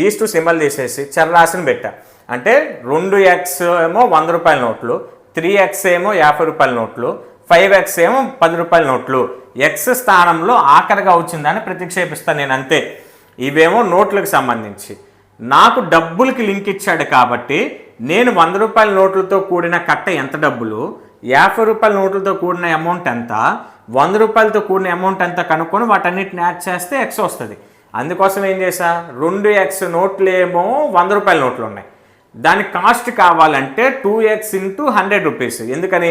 ఈస్టు సింబల్ తీసేసి చర్రాశిని పెట్టా. అంటే 2x ఏమో 100 రూపాయల నోట్లు, 3x ఏమో 50 రూపాయల నోట్లు, 5x ఏమో 10 రూపాయల నోట్లు. ఎక్స్ స్థానంలో ఆఖరిగా వచ్చిందని ప్రతిక్షేపిస్తాను నేను అంతే. ఇవేమో నోట్లకు సంబంధించి. నాకు డబ్బులకి లింక్ ఇచ్చాడు కాబట్టి నేను 100 రూపాయల నోట్లతో కూడిన కట్ట ఎంత డబ్బులు, 50 రూపాయల నోట్లతో కూడిన అమౌంట్ ఎంత, 100 రూపాయలతో కూడిన అమౌంట్ ఎంత కనుక్కొని వాటన్నిటిని యాడ్ చేస్తే ఎక్స్ వస్తుంది. అందుకోసం ఏం చేశా 2x నోట్లు ఏమో 100 రూపాయల నోట్లు ఉన్నాయి. దానికి కాస్ట్ కావాలంటే 2x × 100 రూపీస్. ఎందుకని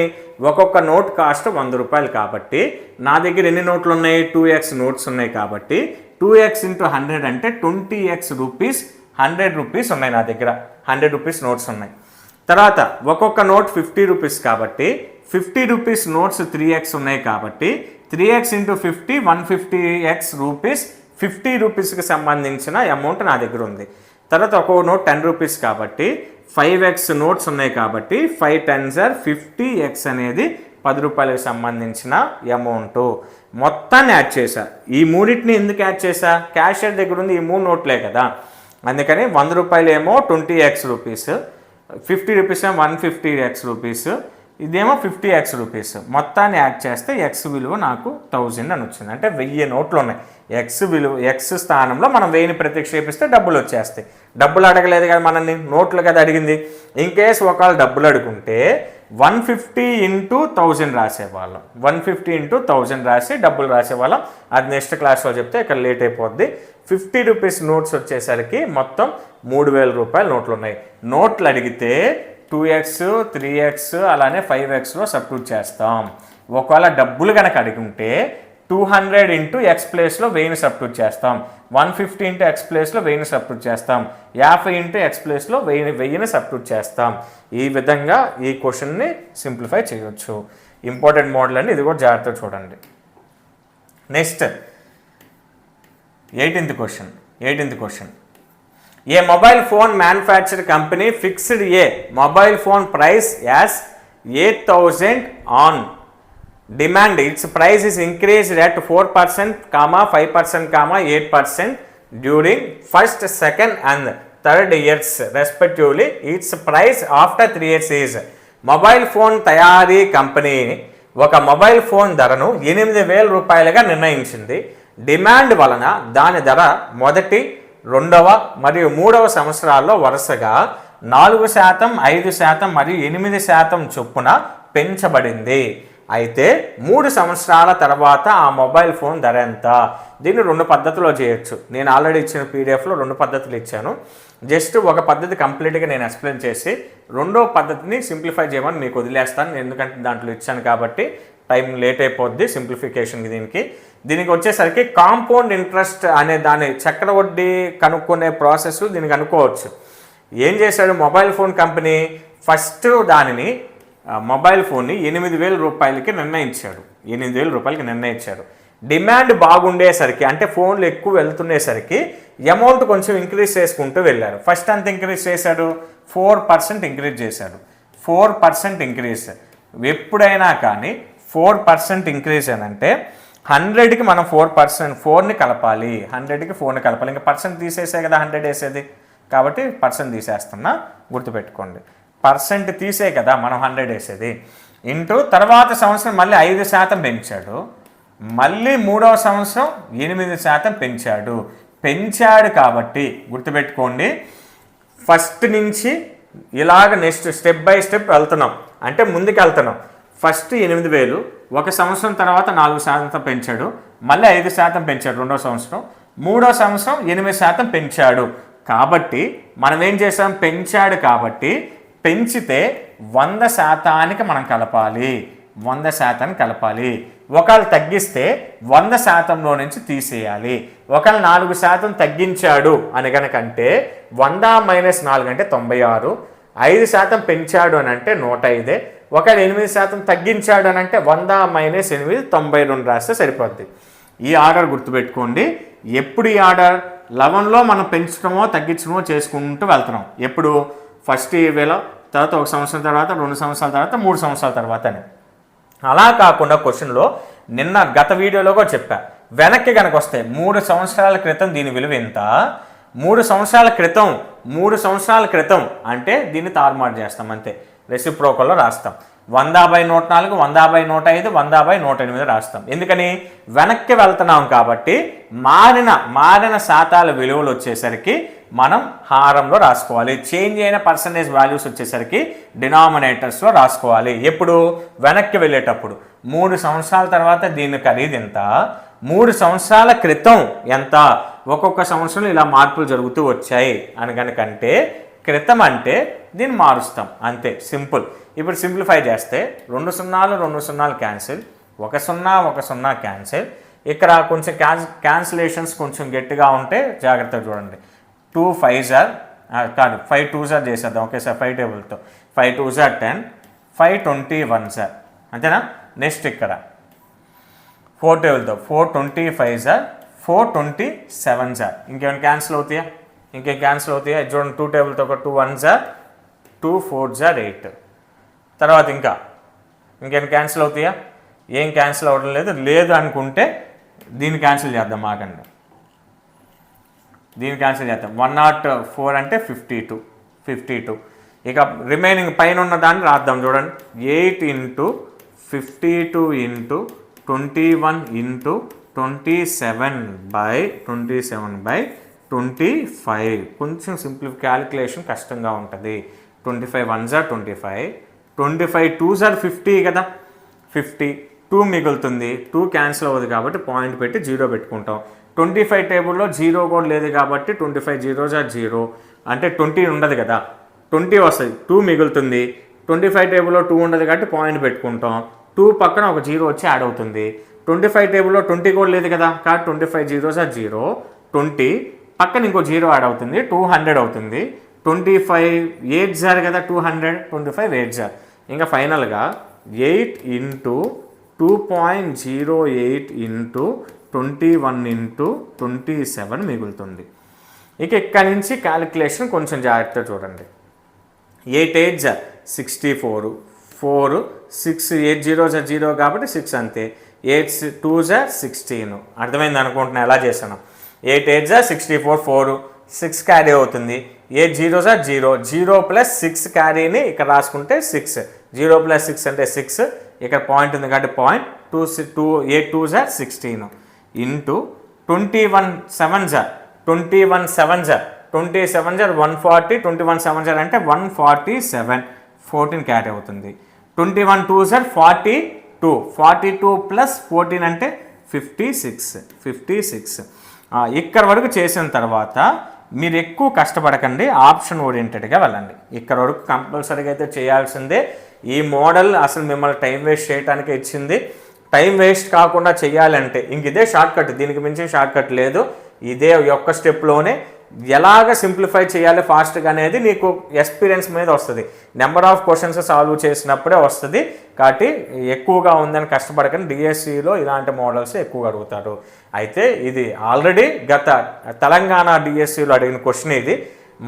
ఒక్కొక్క నోట్ కాస్ట్ 100 రూపాయలు కాబట్టి నా దగ్గర ఎన్ని నోట్లు ఉన్నాయి 2x నోట్స్ ఉన్నాయి కాబట్టి 2x × 100 అంటే 20x రూపీస్. 100 రూపీస్ ఉన్నాయి నా దగ్గర. 100 రూపీస్ నోట్స్ ఉన్నాయి. తర్వాత ఒక్కొక్క నోట్ 50 రూపీస్ కాబట్టి 50 రూపీస్ నోట్స్ 3x ఉన్నాయి కాబట్టి 3x × 50 150x రూపీస్. 50 రూపీస్కి సంబంధించిన అమౌంట్ నా దగ్గర ఉంది. తర్వాత ఒక్కో నోట్ 10 రూపీస్ కాబట్టి 5x నోట్స్ ఉన్నాయి కాబట్టి 5 10s are 50x అనేది 10 రూపాయలకు సంబంధించిన అమౌంట్. మొత్తాన్ని యాడ్ చేశా. ఈ మూడింటిని ఎందుకు యాడ్ చేశా, క్యాషియర్ దగ్గర ఉంది ఈ 3 నోట్లే కదా, అందుకని 100 రూపాయలు ఏమో 20x రూపీస్, 50 రూపీస్ ఏమో 150x రూపీస్, ఇదేమో 50x రూపీస్. మొత్తాన్ని యాడ్ చేస్తే ఎక్స్ విలువ నాకు 1000 అని వచ్చింది. అంటే 1000 నోట్లు ఉన్నాయి. ఎక్స్ స్థానంలో మనం 1000ని ప్రతిక్షేపిస్తే డబ్బులు వచ్చేస్తాయి. డబ్బులు అడగలేదు కదా మనల్ని, నోట్లు కదా అడిగింది. ఇన్ కేసు ఒకవేళ డబ్బులు అడుగుంటే 150 ఇంటూ 1000 రాసేవాళ్ళం. 150 ఇంటూ 1000 రాసి డబ్బులు రాసేవాళ్ళం. అది నెక్స్ట్ క్లాస్లో చెప్తే ఇక్కడ లేట్ అయిపోద్ది. 50 రూపీస్ నోట్స్ వచ్చేసరికి మొత్తం 3000 రూపాయల నోట్లు ఉన్నాయి. నోట్లు అడిగితే 2x 3x అలానే 5xలో సబ్స్టిట్యూట్ చేస్తాం. ఒకవేళ డబ్బులు కనుక అడిగి 200 ఇంటూ ఎక్స్ ప్లేస్లో 1000 సబ్స్టిట్యూట్ చేస్తాం. 150 ఇంటూ ఎక్స్ ప్లేస్లో 1000 సబ్స్టిట్యూట్ చేస్తాం. 50 ఇంటూ ఎక్స్ ప్లేస్లో 1000 సబ్స్టిట్యూట్ చేస్తాం. ఈ విధంగా ఈ క్వశ్చన్ని సింప్లిఫై చేయొచ్చు. ఇంపార్టెంట్ మోడల్ అండి, ఇది కూడా జాగ్రత్తగా చూడండి. Next 18th question. A mobile phone manufacture company fixed A mobile phone price as 8,000 on demand. Its price is increased at 4%, 5%, 8% during first, second and third years respectively. Its price after 3 years is. Mobile phone తయారీ company ఒక mobile phone ధరను 8,000 రూపాయలుగా నిర్ణయించింది. Demand వలన దాని ధర మొదటి, రెండవ మరియు మూడవ సంవత్సరాల్లో వరుసగా 4%, 5% మరియు 8% చొప్పున పెంచబడింది. అయితే 3 సంవత్సరాల తర్వాత ఆ మొబైల్ ఫోన్ ధర ఎంత? దీన్ని 2 పద్ధతిలో చేయొచ్చు. నేను ఆల్రెడీ ఇచ్చిన పీడిఎఫ్లో 2 పద్ధతులు ఇచ్చాను. జస్ట్ ఒక పద్ధతి కంప్లీట్గా నేను ఎక్స్ప్లెయిన్ చేసి రెండో పద్ధతిని సింప్లిఫై చేయమని మీకు వదిలేస్తాను. ఎందుకంటే దాంట్లో ఇచ్చాను కాబట్టి టైం లేట్ అయిపోద్ది సింప్లిఫికేషన్కి. దీనికి వచ్చేసరికి కాంపౌండ్ ఇంట్రెస్ట్ అనే దాని చక్రవడ్డీ కనుక్కునే ప్రాసెస్ దీనికి అనుకోవచ్చు. ఏం చేశాడు మొబైల్ ఫోన్ కంపెనీ? ఫస్ట్ దానిని మొబైల్ ఫోన్ని 8,000 రూపాయలకి నిర్ణయించాడు. 8,000 రూపాయలకి నిర్ణయించాడు. డిమాండ్ బాగుండేసరికి అంటే ఫోన్లు ఎక్కువ వెళ్తుండేసరికి అమౌంట్ కొంచెం ఇంక్రీజ్ చేసుకుంటూ వెళ్ళారు. ఫస్ట్ అంత ఇంక్రీజ్ చేశాడు? 4% ఇంక్రీజ్ చేశాడు. 4% ఇంక్రీజ్. ఎప్పుడైనా కానీ 4% ఇంక్రీజ్ అని అంటే 100కి మనం 4ని కలపాలి. 100కి 4ని కలపాలి. ఇంకా పర్సెంట్ తీసేసే కదా 100 వేసేది, కాబట్టి పర్సెంట్ తీసేస్తున్నా, గుర్తుపెట్టుకోండి. పర్సెంట్ తీసే కదా మనం 100 వేసేది. ఇంటూ తర్వాత సంవత్సరం మళ్ళీ 5% పెంచాడు. మళ్ళీ మూడవ సంవత్సరం 8% పెంచాడు కాబట్టి గుర్తుపెట్టుకోండి. ఫస్ట్ నుంచి ఇలాగ నెక్స్ట్ స్టెప్ బై స్టెప్ వెళ్తున్నాం, అంటే ముందుకు వెళ్తున్నాం. ఫస్ట్ 8,000, ఒక సంవత్సరం తర్వాత 4% పెంచాడు, మళ్ళీ 5% పెంచాడు రెండో సంవత్సరం, మూడో సంవత్సరం 8% పెంచాడు. కాబట్టి మనం ఏం చేసాం? పెంచాడు కాబట్టి పెంచితే 100% మనం కలపాలి. 100% కలపాలి. ఒకవేళ తగ్గిస్తే 100%లో నుంచి తీసేయాలి. ఒకవేళ 4% తగ్గించాడు అని కనుకంటే 100 - 4 అంటే 96. 5% పెంచాడు అని అంటే 105. ఒకవేళ 8% తగ్గించాడు అని అంటే 100 - 8 92 రాస్తే సరిపోద్ది. ఈ ఆర్డర్ గుర్తుపెట్టుకోండి. ఎప్పుడు ఈ ఆర్డర్? 11లో మనం పెంచడమో తగ్గించడమో చేసుకుంటూ వెళ్తున్నాం. ఎప్పుడు? ఫస్ట్ వేలో, తర్వాత ఒక సంవత్సరం తర్వాత, 2 సంవత్సరాల తర్వాత, 3 సంవత్సరాల తర్వాత అని. అలా కాకుండా క్వశ్చన్లో నిన్న గత వీడియోలో కూడా చెప్పా, వెనక్కి కనుక వస్తే 3 సంవత్సరాల క్రితం దీని విలువ ఎంత? 3 సంవత్సరాల క్రితం అంటే దీన్ని తారుమారు చేస్తాం అంతే. రెసిప్రోకల్లో రాస్తాం. 100/104, 100/105, 100/108 రాస్తాం. ఎందుకని? వెనక్కి వెళ్తున్నాం కాబట్టి మారిన శాతాల విలువలు వచ్చేసరికి మనం హారంలో రాసుకోవాలి. చేంజ్ అయిన పర్సంటేజ్ వాల్యూస్ వచ్చేసరికి డినామినేటర్స్లో రాసుకోవాలి. ఎప్పుడు? వెనక్కి వెళ్ళేటప్పుడు. 3 సంవత్సరాల తర్వాత దీని ఖరీదు ఎంత? 3 సంవత్సరాల క్రితం ఎంత? ఒక్కొక్క సంవత్సరం ఇలా మార్పులు జరుగుతూ వచ్చాయి అని కనుకంటే క్రితం అంటే దీన్ని మారుస్తాం అంతే, సింపుల్. ఇప్పుడు సింప్లిఫై చేస్తే 2 0, 2 0 క్యాన్సిల్, 1 0, 1 0 క్యాన్సిల్. ఇక్కడ కొంచెం క్యాన్సిలేషన్స్ కొంచెం గట్టిగా ఉంటే జాగ్రత్తగా చూడండి. 2 5s కాదు 5 2s చేసేద్దాం ఒకేసారి 5 టేబుల్తో. 5 2s 10, 5 21s అంతేనా? నెక్స్ట్ ఇక్కడ 4 టేబుల్తో 4 25s, 4 27s. ఇంకేమైనా క్యాన్సిల్ అవుతాయా? చూడండి 2 టేబుల్తో ఒక 2 1s, 2 4s 8. తర్వాత ఇంకేమైనా క్యాన్సిల్ అవుతాయా? ఏం క్యాన్సిల్ అవ్వడం లేదు అనుకుంటే దీన్ని క్యాన్సిల్ చేద్దాం. ఆగండి, దీన్ని క్యాన్సిల్ చేద్దాం. 104 అంటే 52. ఇక రిమైనింగ్ పైన ఉన్న దాన్ని రాద్దాం. చూడండి 8 × 52 × 21 × 27/25. కొంచెం సింప్లిఫై క్యాలిక్యులేషన్ కష్టంగా ఉంటుంది. 25 1s 25, 25 2s ఆర్ 50 కదా, 50 2 మిగులుతుంది, 2 క్యాన్సిల్ అవ్వదు కాబట్టి పాయింట్ పెట్టి 0 పెట్టుకుంటాం. 25 టేబుల్లో 0 కూడా లేదు కాబట్టి 25 0s ఆర్ 0 అంటే 20 ఉండదు కదా, 20 వస్తుంది, 2 మిగులుతుంది. 25 టేబుల్లో 2 ఉండదు కాబట్టి పాయింట్ పెట్టుకుంటాం. 2 పక్కన ఒక 0 వచ్చి యాడ్ అవుతుంది. 25 టేబుల్లో 20 కూడా లేదు కదా కాబట్టి 25 0s ఆర్ 0, 20 పక్కన ఇంకో 0 యాడ్ అవుతుంది, 200 అవుతుంది. 25 8s ఆర్ కదా 200, 25 8s ఆర్. ఇంకా ఫైనల్గా 8 ఇంటూ 2.08 ఇంటూ 21 ఇంటూ 27 మిగులుతుంది. ఇక ఇక్కడి నుంచి క్యాలిక్యులేషన్ కొంచెం జాగ్రత్తగా చూడండి. 8 8s ఆర్ 64, 4 6 8 0s ఆర్ 0 కాబట్టి 6 అంతే. 8 2s ఆర్ 16. అర్థమైంది అనుకుంటున్నా ఎలా చేశాను. 8 8s ఆర్ 64, 4 6 క్యారీ అవుతుంది. 8 0s ఆర్ 0, 0 ప్లస్ 6 క్యారీని ఇక్కడ రాసుకుంటే 6, 0 ప్లస్ 6 అంటే 6, ఇక్కడ పాయింట్ ఉంది కాబట్టి point 8 2s are 16 into 21 7s are 27 7s are 27 are 140, 21 7s are అంటే 147, 14 క్యారీ అవుతుంది. 21 2s ఆర్ 42, 42 ప్లస్ 14 అంటే 56. ఇక్కడ వరకు చేసిన తర్వాత మీరు ఎక్కువ కష్టపడకండి, ఆప్షన్ ఓరియంటెడ్గా వెళ్ళండి. ఇక్కడ వరకు కంపల్సరీగా అయితే చేయాల్సిందే. ఈ మోడల్ అసలు మిమ్మల్ని టైం వేస్ట్ చేయడానికే ఇచ్చింది. టైం వేస్ట్ కాకుండా చేయాలంటే ఇంక ఇదే షార్ట్ కట్, దీనికి మించి షార్ట్ కట్ లేదు. ఇదే ఒక్క స్టెప్లోనే ఎలాగ సింప్లిఫై చేయాలి ఫాస్ట్గా అనేది నీకు ఎక్స్పీరియన్స్ మీద వస్తుంది. నెంబర్ ఆఫ్ క్వశ్చన్స్ సాల్వ్ చేసినప్పుడే వస్తుంది. కాబట్టి ఎక్కువగా ఉందని కష్టపడకండి. డిఎస్సిలో ఇలాంటి మోడల్స్ ఎక్కువగా అడుగుతారు. అయితే ఇది ఆల్రెడీ గత తెలంగాణ డిఎస్సిలో అడిగిన క్వశ్చన్ ఇది.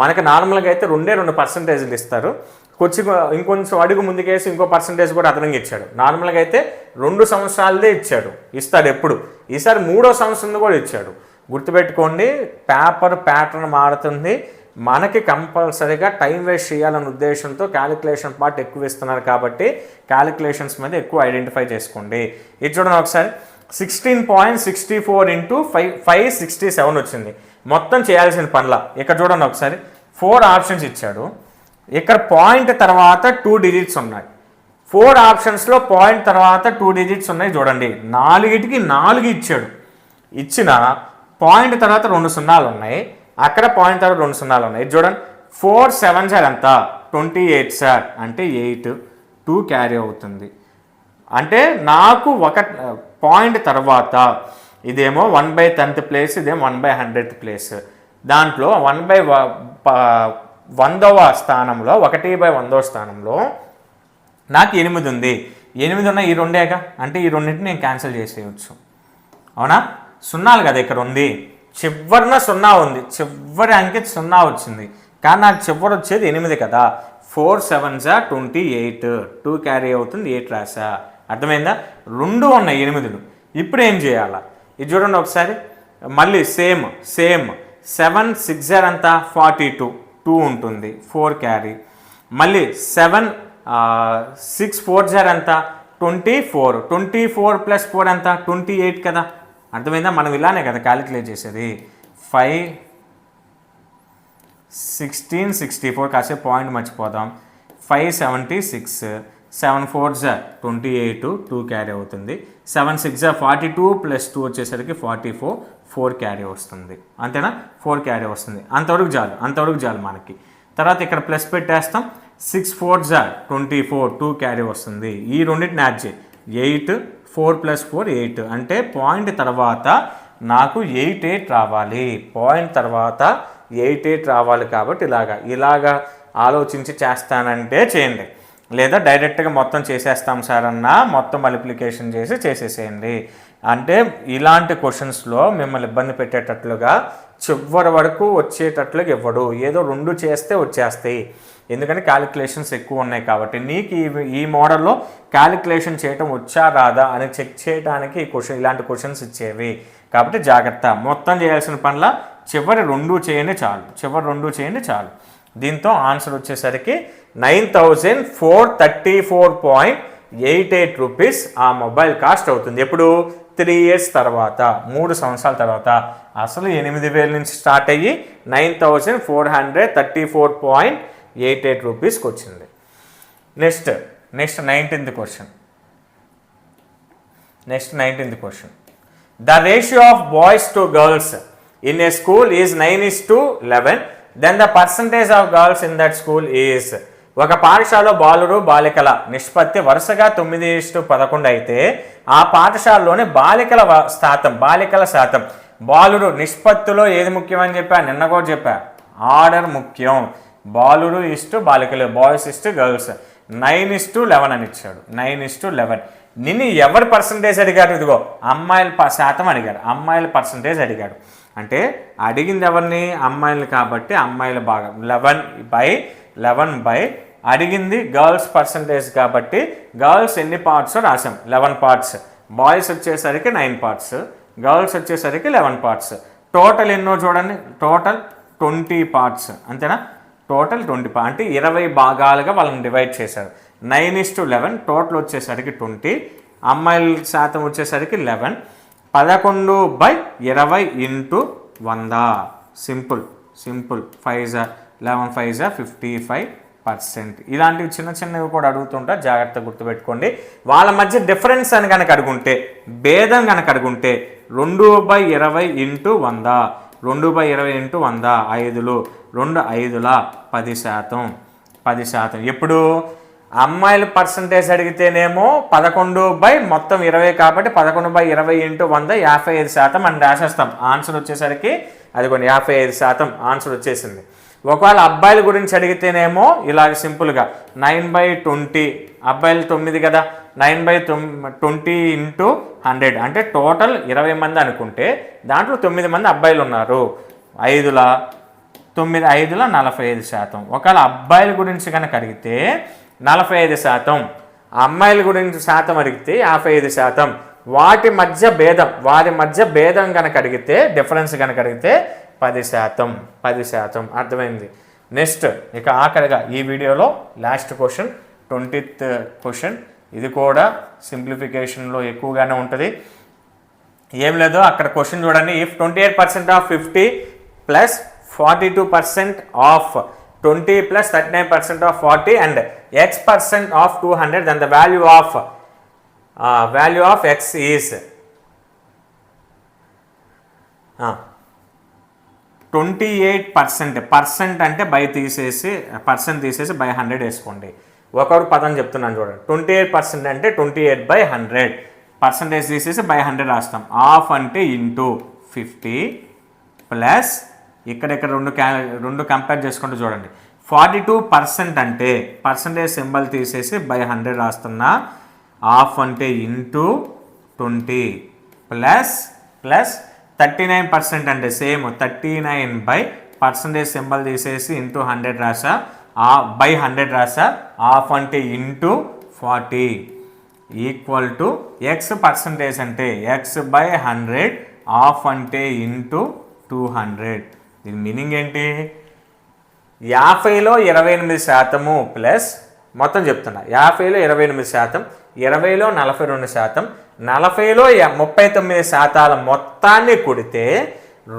మనకి నార్మల్గా అయితే 2% ఇస్తారు. ఇంకొంచెం అడుగు ముందుకేసి ఇంకో పర్సంటేజ్ కూడా అదనంగా ఇచ్చాడు. నార్మల్గా అయితే 2 సంవత్సరాలదే ఇస్తాడు ఎప్పుడు. ఈసారి 3వ సంవత్సరం కూడా ఇచ్చాడు. గుర్తుపెట్టుకోండి, పేపర్ ప్యాటర్న్ మారుతుంది. మనకి కంపల్సరీగా టైం వేస్ట్ చేయాలనే ఉద్దేశంతో క్యాలిక్యులేషన్ పార్ట్ ఎక్కువ ఇస్తున్నారు కాబట్టి క్యాలిక్యులేషన్స్ మీద ఎక్కువ ఐడెంటిఫై చేసుకోండి. ఇది చూడండి ఒకసారి, 16.64 ఇంటూ 567 వచ్చింది. మొత్తం చేయాల్సిన పనుల ఇక్కడ చూడండి ఒకసారి, 4 ఆప్షన్స్ ఇచ్చాడు. ఇక్కడ పాయింట్ తర్వాత 2 డిజిట్స్ ఉన్నాయి. 4 ఆప్షన్స్లో పాయింట్ తర్వాత 2 డిజిట్స్ ఉన్నాయి చూడండి. 4కి 4 ఇచ్చాడు. ఇచ్చిన పాయింట్ తర్వాత 2 సున్నాలు ఉన్నాయి, అక్కడ పాయింట్ తర్వాత 2 సున్నాలు ఉన్నాయి. ఇది చూడండి, 4 7s ఆర్ ఎంత 28 సార్ అంటే 8, 2 క్యారీ అవుతుంది. అంటే నాకు ఒక పాయింట్ తర్వాత ఇదేమో 1/10th ప్లేస్, ఇదేమో 1/100th ప్లేస్. దాంట్లో 1/100వ స్థానంలో 1/100వ స్థానంలో నాకు 8 ఉంది. 8 ఉన్న ఈ రెండేగా, అంటే ఈ రెండింటిని నేను క్యాన్సిల్ చేసేయచ్చు. అవునా? సున్నాలు కదా ఇక్కడ ఉంది, చివరిన 0 ఉంది, చివరి అంకె 0 వచ్చింది. కానీ నాకు చివరి వచ్చేది 8 కదా. 4 7s ఆర్ 28, 2 క్యారీ అవుతుంది, 8 రాసా. అర్థమైందా? 2 ఉన్నాయి 8లు. ఇప్పుడు ఏం చేయాలా? ఇది చూడండి ఒకసారి, మళ్ళీ సేమ్ 7 6 ఆర్ అంతా 42, 2 ఉంటుంది, 4 క్యారీ. మళ్ళీ 7 6 4s ఆర్ అంతా 24, 24 ప్లస్ 4 అంతా 28 కదా. అర్థమైందా? మనం ఇలానే కదా క్యాలిక్యులేట్ చేసేది. 5 16 64 కాసేపు పాయింట్ మర్చిపోదాం. 576, 7 4s ఆర్ 28, 2 క్యారీ అవుతుంది. 7 6s ఆర్ 42 ప్లస్ 2 వచ్చేసరికి 44, 4 క్యారీ వస్తుంది. అంతేనా? 4 క్యారీ వస్తుంది. అంతవరకు చాలు మనకి. తర్వాత ఇక్కడ ప్లస్ పెట్టేస్తాం. 6 4s ఆర్ 24, 2 క్యారీ వస్తుంది. ఈ రెండింటిని యాడ్ చేయి, 8 4 + 4 8. అంటే పాయింట్ తర్వాత నాకు 8 8 రావాలి. పాయింట్ తర్వాత 8 8 రావాలి కాబట్టి ఇలాగా ఆలోచించి చేస్తానంటే చేయండి, లేదా డైరెక్ట్గా మొత్తం చేసేస్తాం సార్ అన్నా మొత్తం మల్టిప్లికేషన్ చేసి చేసేసేయండి. అంటే ఇలాంటి క్వశ్చన్స్లో మిమ్మల్ని ఇబ్బంది పెట్టేటట్లుగా చివరి వరకు వచ్చేటట్లుగా ఇవ్వడు. ఏదో 2 చేస్తే వచ్చేస్తాయి, ఎందుకంటే క్యాలిక్యులేషన్స్ ఎక్కువ ఉన్నాయి కాబట్టి. నీకు ఈ మోడల్లో క్యాలిక్యులేషన్ చేయటం వచ్చా రాదా అని చెక్ చేయడానికి ఇలాంటి క్వశ్చన్స్ ఇచ్చేవి కాబట్టి జాగ్రత్త. మొత్తం చేయాల్సిన పనుల చివరి 2 చేయండి చాలు. దీంతో ఆన్సర్ వచ్చేసరికి 9434.88 రూపీస్ ఆ మొబైల్ కాస్ట్ అవుతుంది. ఎప్పుడు? 3 years తర్వాత, 3 సంవత్సరాల తర్వాత. అసలు 8,000 నుంచి స్టార్ట్ అయ్యి 9434.88 రూపీస్కి వచ్చింది. Next next 19th question. The ratio of boys to girls in a school is 9:11. Then the percentage of girls in that school is. ఒక పాఠశాలలో బాలురు బాలికల నిష్పత్తి వరుసగా 9:11 అయితే ఆ పాఠశాలలోని బాలికల శాతం. బాలురు నిష్పత్తిలో ఏది ముఖ్యం అని చెప్పా, నిన్న కూడా చెప్పా, ఆర్డర్ ముఖ్యం. బాలురు ఇస్టు బాలికలు, బాయ్స్ ఇస్టు గర్ల్స్. 9:11 అని ఇచ్చాడు. 9:11. నిన్ను ఎవరి పర్సంటేజ్ అడిగాడు? ఇదిగో అమ్మాయిల శాతం అడిగాడు, అమ్మాయిల పర్సంటేజ్ అడిగాడు. అంటే అడిగింది ఎవరిని? అమ్మాయిలు కాబట్టి అమ్మాయిల భాగం 11/11 అడిగింది గర్ల్స్ పర్సంటేజ్ కాబట్టి గర్ల్స్ ఎన్ని పార్ట్స్ రాసాం, 11 పార్ట్స్. బాయ్స్ వచ్చేసరికి 9 పార్ట్స్, గర్ల్స్ వచ్చేసరికి 11 పార్ట్స్. టోటల్ ఎన్నో చూడండి, టోటల్ 20 పార్ట్స్. అంతేనా? టోటల్ 20 అంటే 20 భాగాలుగా వాళ్ళని డివైడ్ చేశారు. 9:11 టోటల్ వచ్చేసరికి 20, అమ్మాయిల శాతం వచ్చేసరికి 11. 11/20 × 100. సింపుల్ 11 5 55%. ఇలాంటివి చిన్నవి కూడా అడుగుతుంటారు, జాగ్రత్తగా గుర్తుపెట్టుకోండి. వాళ్ళ మధ్య డిఫరెన్స్ అని కనుక అడుగుంటే, భేదం కనుక అడుగుంటే 2/20 × 100. 2/20 × 100 5లు, 2 5ల 10%. ఎప్పుడు అమ్మాయిల పర్సంటేజ్ అడిగితేనేమో 11/20 కాబట్టి 11/20 × 100 55% అని రాసేస్తాం. ఆన్సర్ వచ్చేసరికి అదిగోండి 55% ఆన్సర్ వచ్చేసింది. ఒకవేళ అబ్బాయిల గురించి అడిగితేనేమో ఇలాగ సింపుల్గా 9/20, అబ్బాయిలు 9 కదా, 9/20 × 100 అంటే టోటల్ 20 మంది అనుకుంటే దాంట్లో 9 మంది అబ్బాయిలు ఉన్నారు. 5ల 9 5ల 45%. ఒకవేళ అబ్బాయిల గురించి కనుక అడిగితే 45%, అమ్మాయిల గురించి శాతం అడిగితే 55%. వారి మధ్య భేదం కనుక అడిగితే, డిఫరెన్స్ కనుక అడిగితే 10%. అర్థమైంది. నెక్స్ట్ ఇక ఆఖరిగా ఈ వీడియోలో లాస్ట్ క్వశ్చన్, 20th క్వశ్చన్. ఇది కూడా సింప్లిఫికేషన్లో ఎక్కువగానే ఉంటుంది. ఏం లేదు, అక్కడ క్వశ్చన్ చూడండి. If 28% of 50 plus 42% of 20 plus 39% of 40 and x% of 200, then the value of x is 28%. Percent అంటే బై తీసేసి పర్సెంట్ తీసేసి బై 100 వేసుకోండి. ఒకరు పదం చెప్తున్నాను చూడండి. 28% అంటే 28/100, పర్సంటేజ్ తీసేసి బై 100 రాస్తాం. ఆఫ్ అంటే ఇంటూ 50 ప్లస్ ఇక్కడ రెండు కంపేర్ చేసుకుంటూ చూడండి. 42% అంటే పర్సంటేజ్ సింబల్ తీసేసి బై 100 రాస్తున్నా. ఆఫ్ అంటే ఇంటూ 20 ప్లస్ 39% అంటే సేమ్ 39 పర్సంటేజ్ సింబల్ తీసేసి ఇంటూ 100 రాసా, బై 100 రాసా. ఆఫ్ అంటే into 40 equal to X percentage అంటే x/100, ఆఫ్ అంటే ఇంటూ 200. దీని మీనింగ్ ఏంటి? 50లో 28% ప్లస్ మొత్తం చెప్తున్నా. 50లో 28%, 20లో 42%, 40లో 39% మొత్తాన్ని కూడితే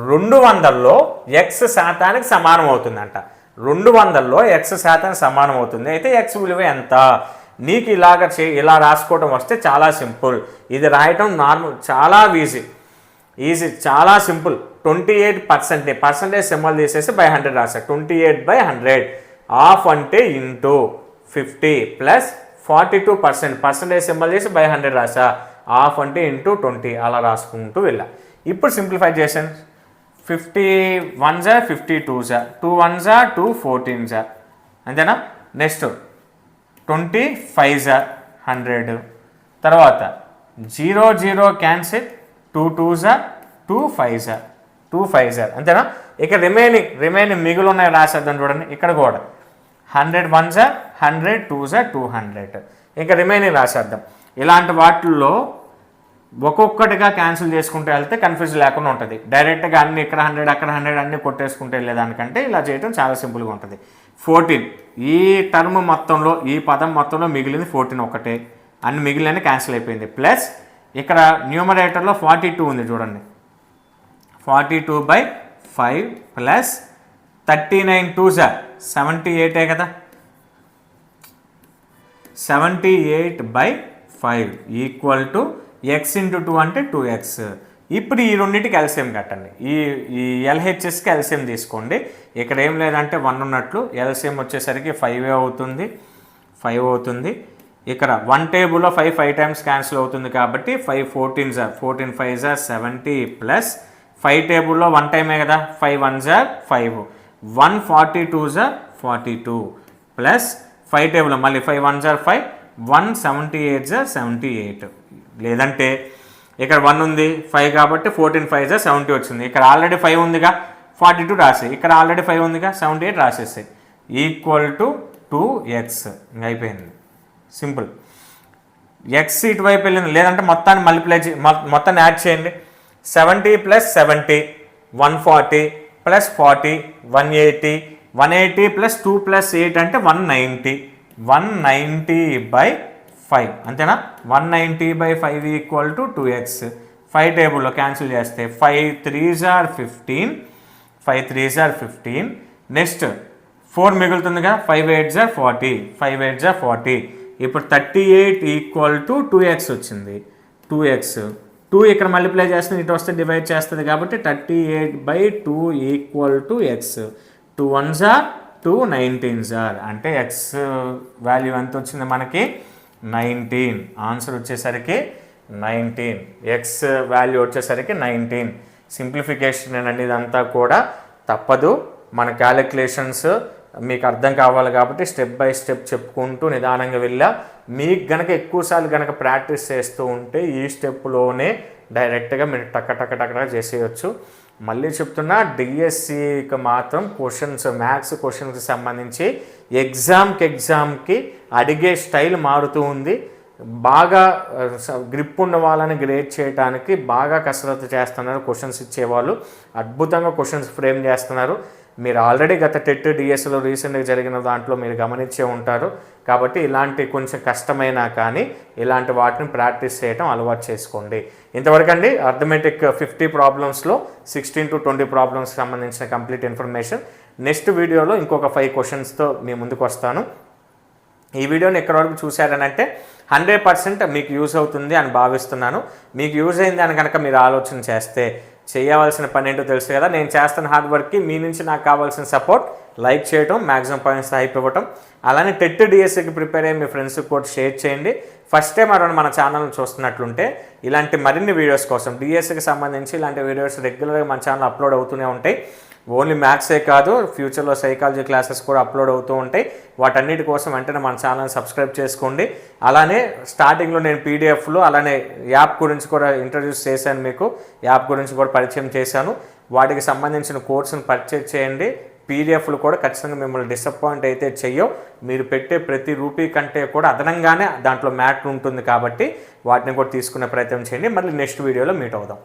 200లో x శాతానికి సమానం అవుతుందంట. 200లో x శాతానికి సమానం అవుతుంది. అయితే x విలువ ఎంత? నీకు ఇలా రాసుకోవడం వస్తే చాలా సింపుల్. ఇది రాయటం నార్మల్, చాలా ఈజీ, చాలా సింపుల్. 28% పర్సంటేజ్ సింబల్ తీసేసి బై 100 రాసా. 28/100 ఆఫ్ అంటే ఇంటూ 50 ప్లస్ 42% పర్సంటేజ్ సింబల్ చేసి బై 100 రాసా. ఆఫ్ అంటే ఇంటూ 20 అలా రాసుకుంటూ వెళ్ళా. ఇప్పుడు సింప్లిఫై చేశాను. 51 52 2 1 2 14 అంతేనా? నెక్స్ట్ 25 100, తర్వాత 0 0 క్యాన్సిల్, 2 2 2 5 అంతేనా? ఇక రిమైనింగ్ మిగులు ఉన్నాయి రాసేద్దాం చూడండి. ఇక్కడ కూడా 100 1 100 2 200 ఇంకా రిమైనింగ్ రాసేద్దాం. ఇలాంటి వాటిల్లో ఒక్కొక్కటిగా క్యాన్సిల్ చేసుకుంటూ వెళ్తే కన్ఫ్యూజన్ లేకుండా ఉంటుంది. డైరెక్ట్గా అన్ని ఇక్కడ 100 అక్కడ 100 అన్ని కొట్టేసుకుంటే వెళ్ళేదానికంటే ఇలా చేయడం చాలా సింపుల్గా ఉంటుంది. 14 ఈ టర్మ్ మొత్తంలో, ఈ పదం మొత్తంలో మిగిలింది 14 ఒకటే, అన్ని మిగిలిన క్యాన్సిల్ అయిపోయింది. ప్లస్ ఇక్కడ న్యూమరేటర్లో 42 ఉంది చూడండి. 42/5 ప్లస్ 39 2 78 కదా. 78/5 ఈక్వల్ టు ఎక్స్ ఇంటూ 2 అంటే 2x. ఇప్పుడు ఈ రెండింటికి ఎల్సిఎం కట్టండి. ఈ ఎల్హెచ్ఎస్కి ఎల్సిఎం తీసుకోండి. ఇక్కడ ఏం లేదంటే 1 ఉన్నట్లు ఎల్సిఎం వచ్చేసరికి 5 అవుతుంది. ఇక్కడ 1 టేబుల్లో 5 టైమ్స్ క్యాన్సిల్ అవుతుంది కాబట్టి 5 14 జార్ 14 5 జార్ 70 ప్లస్ 5 టేబుల్లో 1 టైమే కదా 5 1 జార్ 5 142 జార్ 42 ప్లస్ 5 టేబుల్లో మళ్ళీ 5 1 జార్ 5 178 జార్ 78. లేదంటే ఇక్కడ 1 ఉంది 5 కాబట్టి 14 5 జార్ 70 వచ్చింది. ఇక్కడ ఆల్రెడీ 5 ఉందిగా 42 రాసే, ఇక్కడ ఆల్రెడీ 5 ఉందిగా 78 రాసేసాయి. Equal to 2x. అయిపోయింది, సింపుల్. ఎక్స్ ఇటువైపు వెళ్ళింది, లేదంటే మొత్తాన్ని మొత్తాన్ని యాడ్ చేయండి. 70 ప్లస్ 70 140 ప్లస్ 40 180 180 ప్లస్ 2 ప్లస్ 8 అంటే 190 190/5 అంతేనా. 190/5 ఈక్వల్ టు 2x. 5 టేబుల్లో క్యాన్సిల్ చేస్తే 5 3s are 15 5 3s are 15. Next 4 మిగులుతుందిగా 5 8s are 40 5 8s are 40. ఇప్పుడు 38 ఈక్వల్ టు 2x వచ్చింది. 2x 2 ఇక్కడ మల్టిప్లై చేస్తుంది, ఇటు వస్తే డివైడ్ చేస్తుంది కాబట్టి 38/2 equal to X. 2 1s are 2 19s are అంటే ఎక్స్ వాల్యూ ఎంత వచ్చింది మనకి 19. ఆన్సర్ వచ్చేసరికి 19. ఎక్స్ వాల్యూ వచ్చేసరికి 19. సింప్లిఫికేషన్ అండి ఇదంతా కూడా. తప్పదు, మన క్యాలిక్యులేషన్స్ మీకు అర్థం కావాలి కాబట్టి స్టెప్ బై స్టెప్ చెప్పుకుంటూ నిదానంగా వెళ్ళా. మీకు గనక ఎక్కువసార్లు గనక ప్రాక్టీస్ చేస్తూ ఉంటే ఈ స్టెప్లోనే డైరెక్ట్గా మీరు టక్క చేసేయచ్చు. మళ్ళీ చెప్తున్నా, డిఎస్సికి మాత్రం క్వశ్చన్స్ మ్యాథ్స్ క్వశ్చన్స్కి సంబంధించి ఎగ్జామ్కి అడిగే స్టైల్ మారుతూ ఉంది. బాగా గ్రిప్ ఉన్న వాళ్ళని గ్రేడ్ చేయడానికి బాగా కసరత్తు చేస్తున్నారు. క్వశ్చన్స్ ఇచ్చేవాళ్ళు అద్భుతంగా క్వశ్చన్స్ ఫ్రేమ్ చేస్తున్నారు. మీరు ఆల్రెడీ గత టెట్ డిఎస్లో రీసెంట్గా జరిగిన దాంట్లో మీరు గమనించే ఉంటారు. కాబట్టి ఇలాంటి కొంచెం కష్టమైనా కానీ ఇలాంటి వాటిని ప్రాక్టీస్ చేయడం అలవాటు చేసుకోండి. ఇంతవరకు అండి అర్థమెటిక్ 50 ప్రాబ్లమ్స్లో 16 to 20 ప్రాబ్లమ్స్కి సంబంధించిన కంప్లీట్ ఇన్ఫర్మేషన్. నెక్స్ట్ వీడియోలో ఇంకొక 5 క్వశ్చన్స్తో మీ ముందుకు వస్తాను. ఈ వీడియోని ఎక్కడి వరకు చూశారనంటే 100% మీకు యూజ్ అవుతుంది అని భావిస్తున్నాను. మీకు యూజ్ అయింది అని కనుక మీరు ఆలోచన చేస్తే చేయవలసిన పని ఏంటో తెలుసు కదా. నేను చేస్తున్న హార్డ్ వర్క్కి మీ నుంచి నాకు కావాల్సిన సపోర్ట్ లైక్ చేయడం, మ్యాక్సిమం పాయింట్స్ హైప్ ఇవ్వటం, అలానే టెట్ డిఎస్సికి ప్రిపేర్ అయ్యి మీ ఫ్రెండ్స్కి కూడా షేర్ చేయండి. ఫస్ట్ టైం ఎవరైనా మన ఛానల్ని చూస్తున్నట్లుంటే ఇలాంటి మరిన్ని వీడియోస్ కోసం డిఎస్సికి సంబంధించి ఇలాంటి వీడియోస్ రెగ్యులర్గా మన ఛానల్ అప్లోడ్ అవుతూనే ఉంటాయి. ఓన్లీ మ్యాథ్సే కాదు, ఫ్యూచర్లో సైకాలజీ క్లాసెస్ కూడా అప్లోడ్ అవుతూ ఉంటాయి. వాటన్నిటి కోసం వెంటనే మన ఛానల్ని సబ్స్క్రైబ్ చేసుకోండి. అలానే స్టార్టింగ్లో నేను పీడిఎఫ్లు అలానే యాప్ గురించి కూడా ఇంట్రడ్యూస్ చేశాను, మీకు యాప్ గురించి కూడా పరిచయం చేశాను. వాటికి సంబంధించిన కోర్సును పర్చేజ్ చేయండి. పీడిఎఫ్లు కూడా ఖచ్చితంగా మిమ్మల్ని డిసప్పాయింట్ అయితే చెయ్యవు. మీరు పెట్టే ప్రతి రూపీ కంటే కూడా అదనంగానే దాంట్లో మ్యాటర్ ఉంటుంది కాబట్టి వాటిని కూడా తీసుకునే ప్రయత్నం చేయండి. మళ్ళీ నెక్స్ట్ వీడియోలో మీట్ అవుదాం.